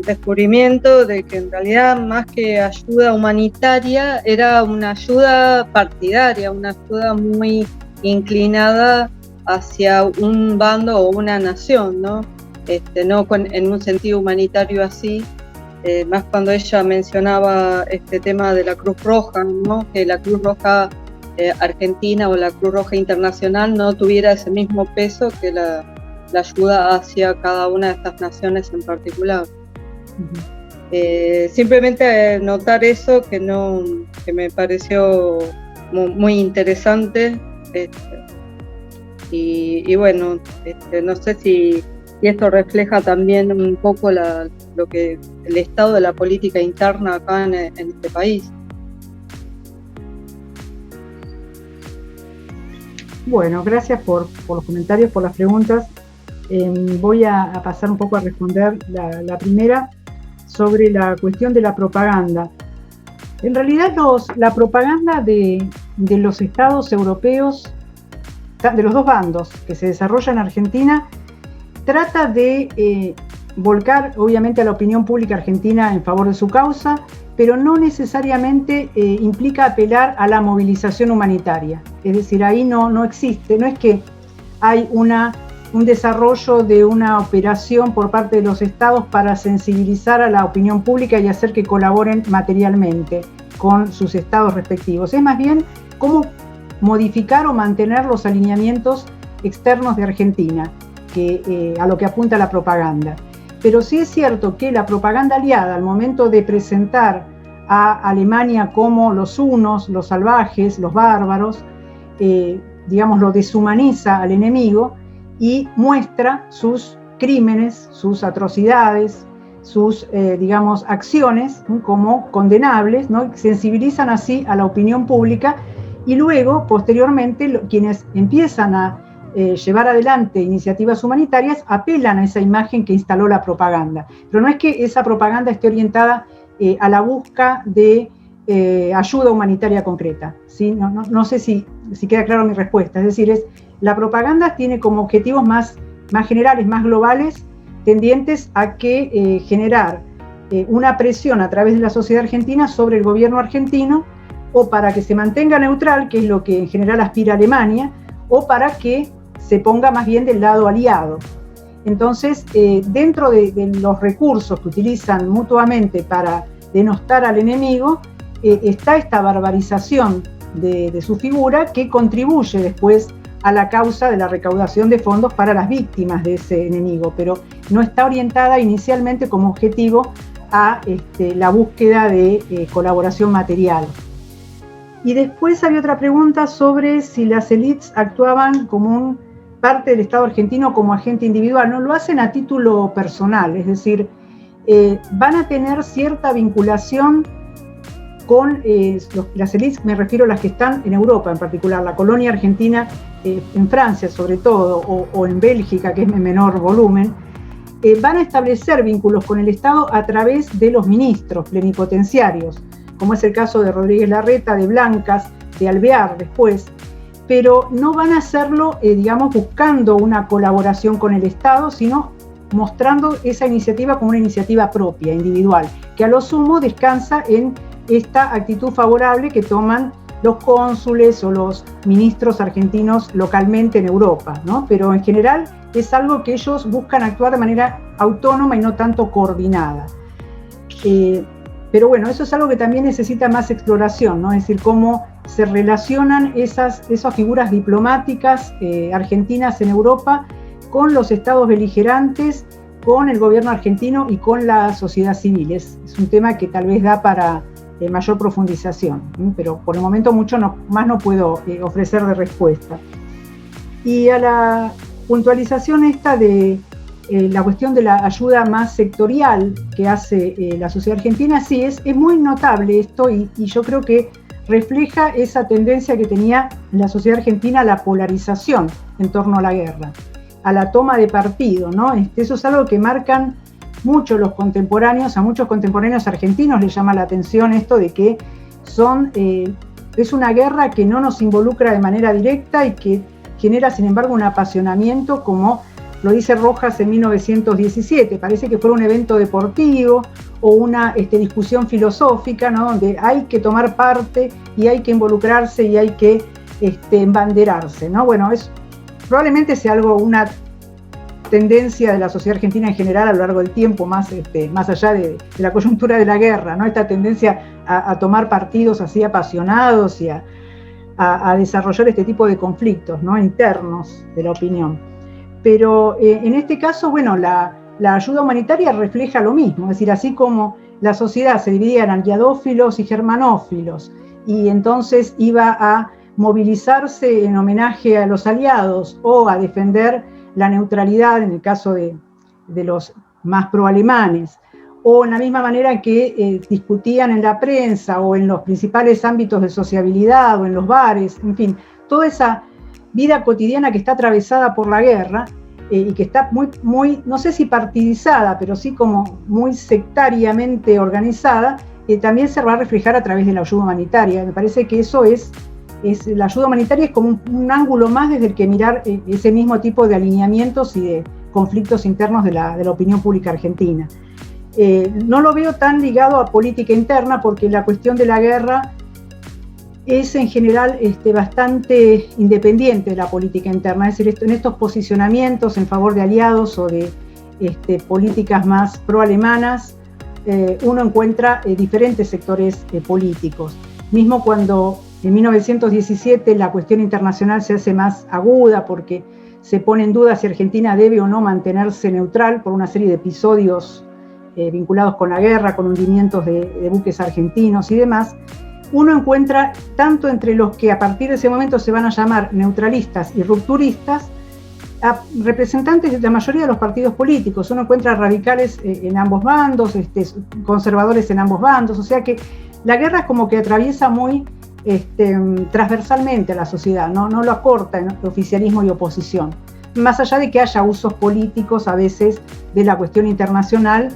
descubrimiento de que en realidad, más que ayuda humanitaria, era una ayuda partidaria, una ayuda muy inclinada hacia un bando o una nación, ¿no? No en un sentido humanitario así, más cuando ella mencionaba este tema de la Cruz Roja, ¿no? Que la Cruz Roja argentina o la Cruz Roja internacional no tuviera ese mismo peso que la ayuda hacia cada una de estas naciones en particular. Simplemente notar eso, que me pareció muy interesante, y bueno, no sé si esto refleja también un poco lo que el estado de la política interna acá en este país. Bueno, gracias por los comentarios, por las preguntas. Voy a pasar un poco a responder la primera sobre la cuestión de la propaganda. En realidad la propaganda de los estados europeos, de los dos bandos que se desarrolla en Argentina, trata de volcar obviamente a la opinión pública argentina en favor de su causa, pero no necesariamente implica apelar a la movilización humanitaria. Es decir, ahí no existe, no es que hay un desarrollo de una operación por parte de los estados para sensibilizar a la opinión pública y hacer que colaboren materialmente con sus estados respectivos. Es más bien cómo modificar o mantener los alineamientos externos de Argentina, a lo que apunta la propaganda. Pero sí es cierto que la propaganda aliada, al momento de presentar a Alemania como los hunos, los salvajes, los bárbaros, digamos, lo deshumaniza al enemigo y muestra sus crímenes, sus atrocidades, sus, digamos, acciones como condenables, ¿no? Sensibilizan así a la opinión pública y luego, posteriormente, quienes empiezan a llevar adelante iniciativas humanitarias apelan a esa imagen que instaló la propaganda. Pero no es que esa propaganda esté orientada a la búsqueda de ayuda humanitaria concreta, ¿sí? No sé si queda claro mi respuesta. Es decir, la propaganda tiene como objetivos más generales, más globales, tendientes a que generar una presión a través de la sociedad argentina sobre el gobierno argentino, o para que se mantenga neutral, que es lo que en general aspira Alemania, o para que se ponga más bien del lado aliado. Entonces, dentro de los recursos que utilizan mutuamente para denostar al enemigo, está esta barbarización de su figura que contribuye después a la causa de la recaudación de fondos para las víctimas de ese enemigo, pero no está orientada inicialmente como objetivo a la búsqueda de colaboración material. Y después había otra pregunta sobre si las élites actuaban como parte del Estado argentino como agente individual. No lo hacen a título personal, es decir, van a tener cierta vinculación con las élites, me refiero a las que están en Europa en particular, la colonia argentina, en Francia sobre todo, o en Bélgica, que es de menor volumen, van a establecer vínculos con el Estado a través de los ministros plenipotenciarios, como es el caso de Rodríguez Larreta, de Blancas, de Alvear después, pero no van a hacerlo, digamos, buscando una colaboración con el Estado, sino mostrando esa iniciativa como una iniciativa propia, individual, que a lo sumo descansa en esta actitud favorable que toman los cónsules o los ministros argentinos localmente en Europa, ¿no? Pero en general es algo que ellos buscan actuar de manera autónoma y no tanto coordinada. Pero bueno, eso es algo que también necesita más exploración, ¿no? Es decir, cómo se relacionan esas figuras diplomáticas argentinas en Europa con los estados beligerantes, con el gobierno argentino y con la sociedad civil. Es un tema que tal vez da para mayor profundización, pero por el momento mucho más no puedo ofrecer de respuesta. Y a la puntualización esta de la cuestión de la ayuda más sectorial que hace la sociedad argentina, sí, es muy notable esto y yo creo que refleja esa tendencia que tenía la sociedad argentina a la polarización en torno a la guerra, a la toma de partido, ¿no? Eso es algo que marcan mucho los contemporáneos, a muchos contemporáneos argentinos les llama la atención esto de que es una guerra que no nos involucra de manera directa y que genera, sin embargo, un apasionamiento, como lo dice Rojas en 1917, parece que fue un evento deportivo o una discusión filosófica, ¿no? Donde hay que tomar parte y hay que involucrarse y hay que embanderarse, ¿no? Bueno, probablemente sea una tendencia de la sociedad argentina en general a lo largo del tiempo, más allá de la coyuntura de la guerra, ¿no? Esta tendencia a tomar partidos así apasionados y a desarrollar este tipo de conflictos, ¿no? Internos de la opinión. Pero en este caso, bueno, la ayuda humanitaria refleja lo mismo, es decir, así como la sociedad se dividía en aliadófilos y germanófilos, y entonces iba a movilizarse en homenaje a los aliados o a defender la neutralidad en el caso de los más pro-alemanes, o en la misma manera que discutían en la prensa o en los principales ámbitos de sociabilidad o en los bares, en fin, toda esa vida cotidiana que está atravesada por la guerra y que está muy, no sé si partidizada, pero sí como muy sectariamente organizada, también se va a reflejar a través de la ayuda humanitaria. Me parece que eso es la ayuda humanitaria es como un ángulo más desde el que mirar ese mismo tipo de alineamientos y de conflictos internos de la opinión pública argentina. No lo veo tan ligado a política interna porque la cuestión de la guerra es en general bastante independiente de la política interna, es decir, en estos posicionamientos en favor de aliados o de políticas más pro-alemanas, uno encuentra diferentes sectores políticos. Mismo cuando en 1917 la cuestión internacional se hace más aguda porque se pone en duda si Argentina debe o no mantenerse neutral por una serie de episodios vinculados con la guerra, con hundimientos de buques argentinos y demás, uno encuentra tanto entre los que a partir de ese momento se van a llamar neutralistas y rupturistas, a representantes de la mayoría de los partidos políticos. Uno encuentra radicales en ambos bandos, conservadores en ambos bandos, o sea que la guerra es como que atraviesa muy transversalmente a la sociedad, no lo acorta en oficialismo y oposición, más allá de que haya usos políticos a veces de la cuestión internacional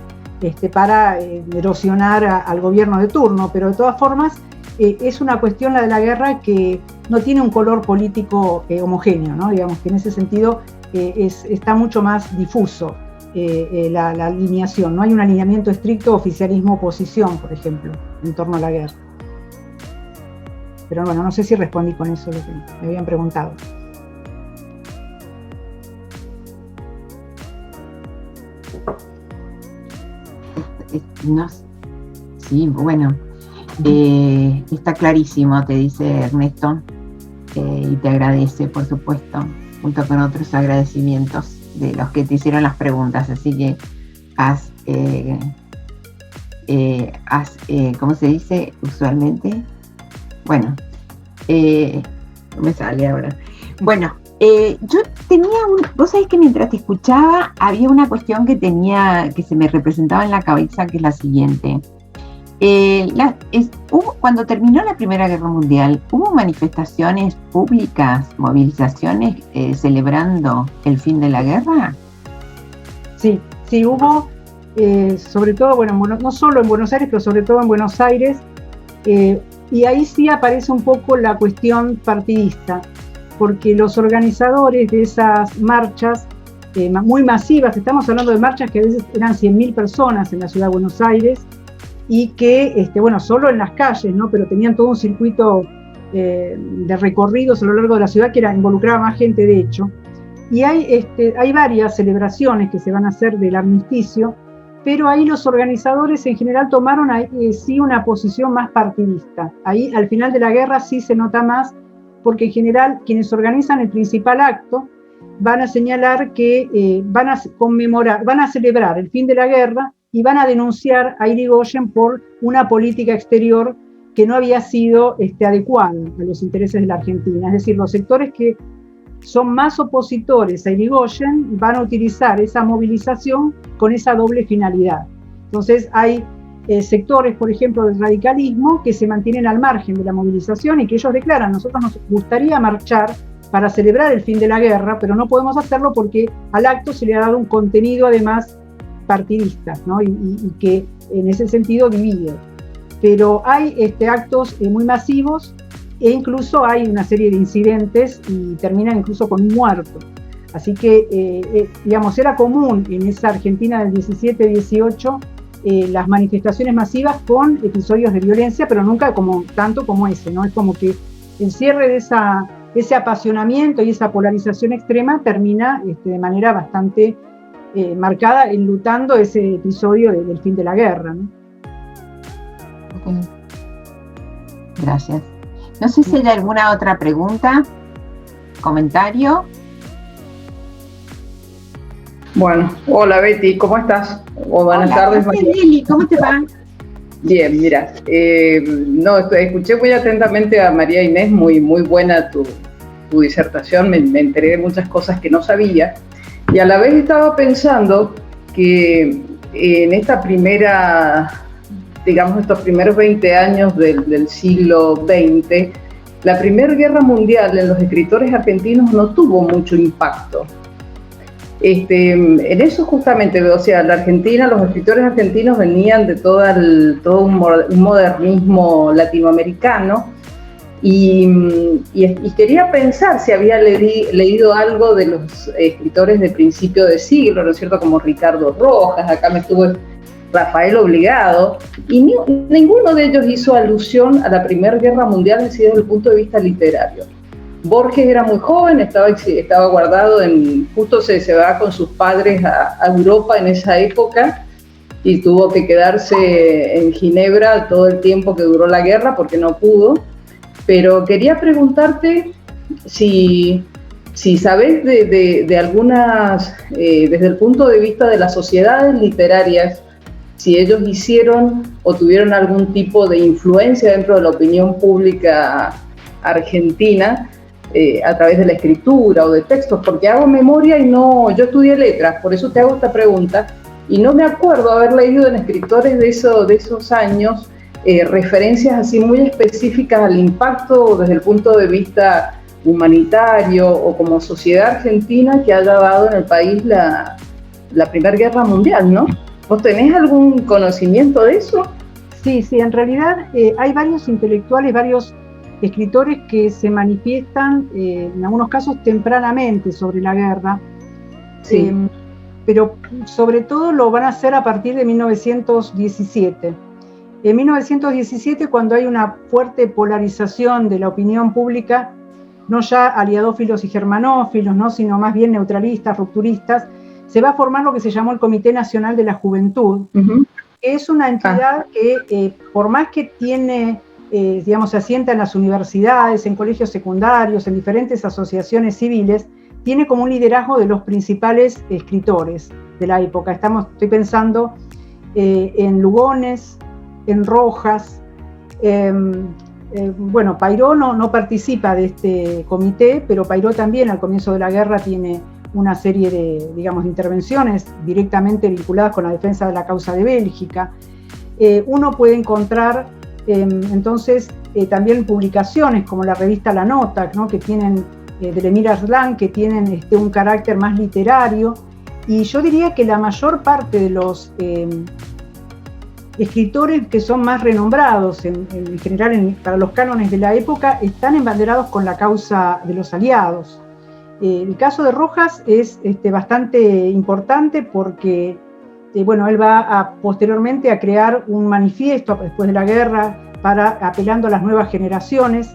para erosionar al gobierno de turno, pero de todas formas es una cuestión, la de la guerra, que no tiene un color político homogéneo, ¿no? Digamos que en ese sentido está mucho más difuso la alineación, no hay un alineamiento estricto oficialismo-oposición, por ejemplo, en torno a la guerra. Pero bueno, no sé si respondí con eso lo que me habían preguntado. No, sí, bueno, está clarísimo, te dice Ernesto, y te agradece, por supuesto, junto con otros agradecimientos de los que te hicieron las preguntas, así que ¿cómo se dice usualmente? Bueno, no me sale ahora. Bueno, yo tenía vos sabés que mientras te escuchaba había una cuestión que se me representaba en la cabeza, que es la siguiente. Cuando terminó la Primera Guerra Mundial, ¿hubo manifestaciones públicas, movilizaciones celebrando el fin de la guerra? Sí, hubo, sobre todo, bueno, no solo en Buenos Aires, pero sobre todo en Buenos Aires, y ahí sí aparece un poco la cuestión partidista, porque los organizadores de esas marchas muy masivas, estamos hablando de marchas que a veces eran 100.000 personas en la ciudad de Buenos Aires, y que, solo en las calles, ¿no? Pero tenían todo un circuito de recorridos a lo largo de la ciudad que involucraba más gente, de hecho. Y hay varias celebraciones que se van a hacer del armisticio, pero ahí los organizadores en general tomaron sí una posición más partidista. Ahí al final de la guerra sí se nota más, porque en general quienes organizan el principal acto van a señalar que van a celebrar el fin de la guerra y van a denunciar a Irigoyen por una política exterior que no había sido adecuada a los intereses de la Argentina. Es decir, los sectores que son más opositores a Irigoyen van a utilizar esa movilización con esa doble finalidad. Entonces hay sectores, por ejemplo, del radicalismo que se mantienen al margen de la movilización y que ellos declaran: nosotros nos gustaría marchar para celebrar el fin de la guerra, pero no podemos hacerlo porque al acto se le ha dado un contenido además partidista, ¿no? y que en ese sentido divide. Pero hay actos muy masivos e incluso hay una serie de incidentes y terminan incluso con un muerto. Así que, era común en esa Argentina del 17-18 las manifestaciones masivas con episodios de violencia, pero nunca tanto como ese, ¿no? Es como que el cierre de ese apasionamiento y esa polarización extrema termina de manera bastante marcada, enlutando ese episodio del fin de la guerra, ¿no? Okay. Gracias. No sé si hay alguna otra pregunta, comentario. Bueno, hola Betty, ¿cómo estás? O buenas tardes, María. Lili, ¿cómo te va? Bien, mira, escuché muy atentamente a María Inés, muy buena tu disertación, me enteré de muchas cosas que no sabía, y a la vez estaba pensando que en esta primera, digamos, estos primeros 20 años del siglo XX, la Primera Guerra Mundial en los escritores argentinos no tuvo mucho impacto. En eso justamente, o sea, la Argentina, los escritores argentinos venían de todo un modernismo latinoamericano y quería pensar si había leído algo de los escritores de principio de siglo, ¿no es cierto?, como Ricardo Rojas, acá me estuvo Rafael Obligado, y ninguno de ellos hizo alusión a la Primera Guerra Mundial desde el punto de vista literario. Borges era muy joven, estaba guardado justo se va con sus padres a Europa en esa época y tuvo que quedarse en Ginebra todo el tiempo que duró la guerra porque no pudo. Pero quería preguntarte si sabes de algunas, desde el punto de vista de las sociedades literarias, si ellos hicieron o tuvieron algún tipo de influencia dentro de la opinión pública argentina, a través de la escritura o de textos, porque hago memoria y yo estudié letras, por eso te hago esta pregunta, y no me acuerdo haber leído en escritores de esos años referencias así muy específicas al impacto desde el punto de vista humanitario o como sociedad argentina que haya dado en el país la Primera Guerra Mundial, ¿no? ¿Vos tenés algún conocimiento de eso? Sí, en realidad hay varios intelectuales, varios escritores que se manifiestan en algunos casos tempranamente sobre la guerra, sí. Pero sobre todo lo van a hacer a partir de 1917. En 1917, cuando hay una fuerte polarización de la opinión pública, no ya aliadófilos y germanófilos, ¿no?, sino más bien neutralistas, rupturistas, se va a formar lo que se llamó el Comité Nacional de la Juventud, que es una entidad que, por más que tiene... se asienta en las universidades, en colegios secundarios, en diferentes asociaciones civiles, tiene como un liderazgo de los principales escritores de la época. Estoy pensando en Lugones, en Rojas. Bueno, Pairó no participa de este comité, pero Pairó también al comienzo de la guerra tiene una serie de intervenciones directamente vinculadas con la defensa de la causa de Bélgica. Uno puede encontrar entonces también publicaciones como la revista La Nota, ¿no?, que tienen de Emile Arslan, que tienen un carácter más literario, y yo diría que la mayor parte de los escritores que son más renombrados en general para los cánones de la época están embanderados con la causa de los aliados. El caso de Rojas es bastante importante porque bueno, él va posteriormente a crear un manifiesto después de la guerra apelando a las nuevas generaciones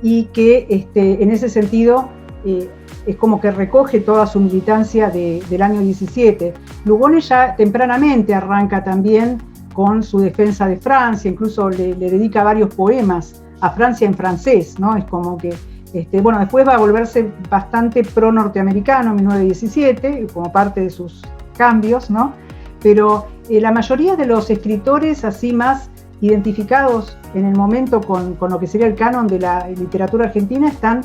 y que en ese sentido es como que recoge toda su militancia del año 17. Lugones ya tempranamente arranca también con su defensa de Francia, incluso le dedica varios poemas a Francia en francés, ¿no? Es como que, bueno, después va a volverse bastante pro-norteamericano en 1917, como parte de sus cambios, ¿no? Pero la mayoría de los escritores así más identificados en el momento con lo que sería el canon de la literatura argentina están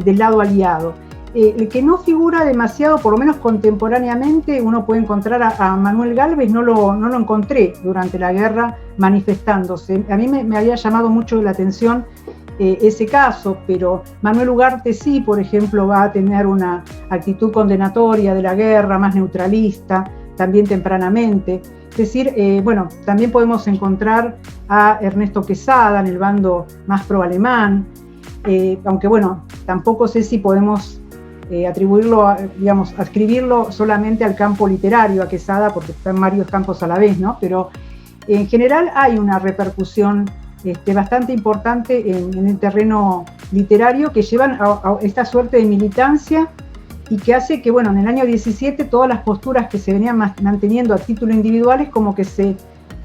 del lado aliado. El que no figura demasiado, por lo menos contemporáneamente, uno puede encontrar a Manuel Gálvez, no lo encontré durante la guerra manifestándose. A mí me había llamado mucho la atención ese caso, pero Manuel Ugarte sí, por ejemplo, va a tener una actitud condenatoria de la guerra, más neutralista, también tempranamente. Es decir, bueno, también podemos encontrar a Ernesto Quesada en el bando más pro-alemán, aunque bueno, tampoco sé si podemos adscribirlo solamente al campo literario, a Quesada, porque está en varios campos a la vez, ¿no? Pero en general hay una repercusión bastante importante en el terreno literario que llevan a esta suerte de militancia y que hace que, bueno, en el año 17 todas las posturas que se venían manteniendo a título individuales como que se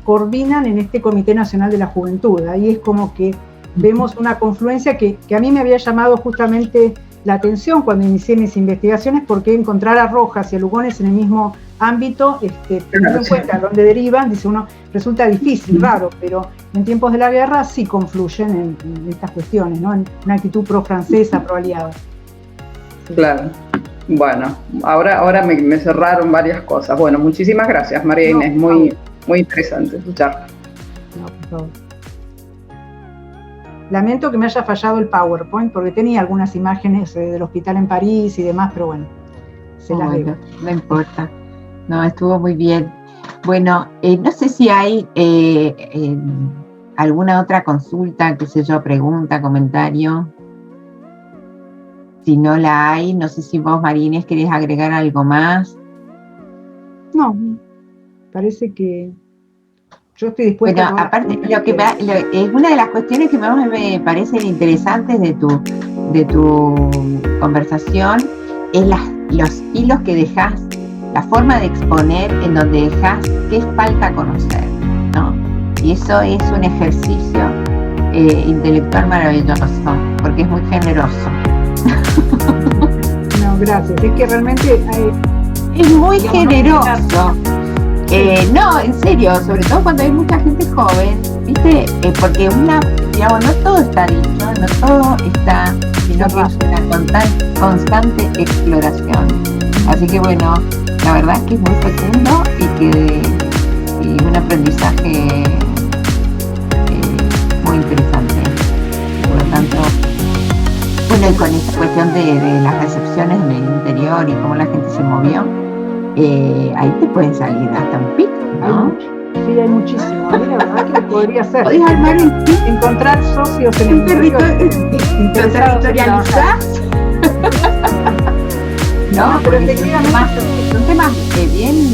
coordinan en este Comité Nacional de la Juventud. Ahí es como que vemos una confluencia que a mí me había llamado justamente la atención cuando inicié mis investigaciones, porque encontrar a Rojas y a Lugones en el mismo ámbito, teniendo en cuenta dónde derivan, dice uno, resulta difícil, raro, pero en tiempos de la guerra sí confluyen en estas cuestiones, ¿no? En una actitud pro-francesa, pro-aliada. Sí. Claro. Bueno, ahora me cerraron varias cosas. Bueno, muchísimas gracias, María Inés. Muy interesante tu charla. No, por favor. Lamento que me haya fallado el PowerPoint, porque tenía algunas imágenes del hospital en París y demás, pero bueno, las digo. No importa. No, estuvo muy bien. Bueno, no sé si hay alguna otra consulta, qué sé yo, pregunta, comentario. Si no la hay, no sé si vos, María Inés, querés agregar algo más. No, parece que yo estoy dispuesta. Bueno, aparte, es una de las cuestiones que más me parecen interesantes de tu conversación, es los hilos que dejás, la forma de exponer en donde dejás qué falta conocer, ¿no? Y eso es un ejercicio intelectual maravilloso, porque es muy generoso. No, gracias. Es que realmente es muy generoso. No, en serio, sobre todo cuando hay mucha gente joven, ¿viste? Porque digamos, no todo está dicho, no todo está, sino que es una constante exploración. Así que bueno, la verdad es que es muy fecundo y un aprendizaje muy interesante. Por lo tanto, bueno, y con esta cuestión de las recepciones en el interior y cómo la gente se movió, ahí te pueden salir hasta un pico, ¿no? Sí, hay muchísimo. A mí la verdad que podría ser. Podés armar encontrar socios en el territorializás. No, pero son temas bien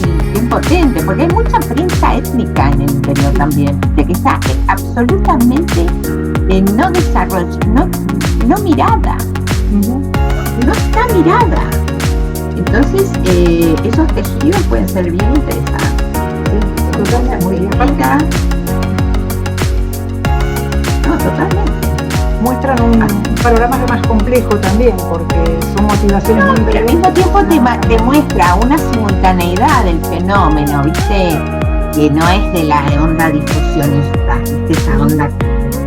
potentes, porque hay mucha prensa étnica en el interior también, de que está absolutamente no desarrollada, no mirada, no está mirada. Entonces, esos tejidos pueden ser bien interesantes. Totalmente. Muestran un panorama más complejo también, porque son motivaciones muy pero al mismo tiempo te muestra una simultaneidad del fenómeno, ¿viste? Que no es de la onda difusionista, ¿viste? Esa onda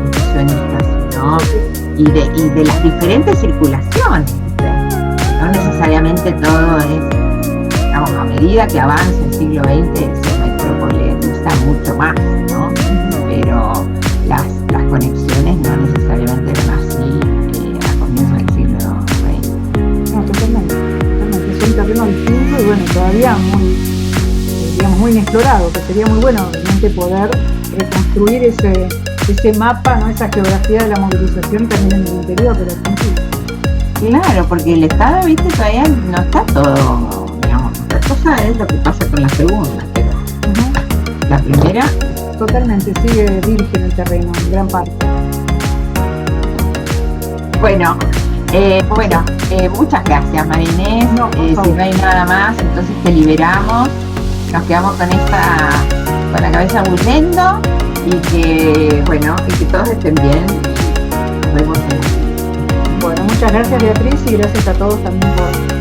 difusionista, sino y de las diferentes circulaciones, ¿viste? No necesariamente todo es, digamos, a medida que avanza el siglo XX se metropolitiza mucho más, ¿no? Pero las conexiones no necesariamente eran así a comienzos del siglo XX. No, totalmente. Es un terreno distinto y bueno, todavía muy inexplorado, que sería muy bueno realmente poder reconstruir ese mapa, ¿no? Esa geografía de la movilización también en el interior de la Argentina. Claro, porque el Estado, viste, todavía no está todo, digamos, otra cosa es lo que pasa con la segunda, pero la primera totalmente sigue virgen el terreno en gran parte. Bueno, muchas gracias, María Inés. Si no hay nada más, entonces te liberamos, nos quedamos con la cabeza huyendo y que todos estén bien. Nos vemos en la... Bueno, muchas gracias, Beatriz, y gracias a todos también por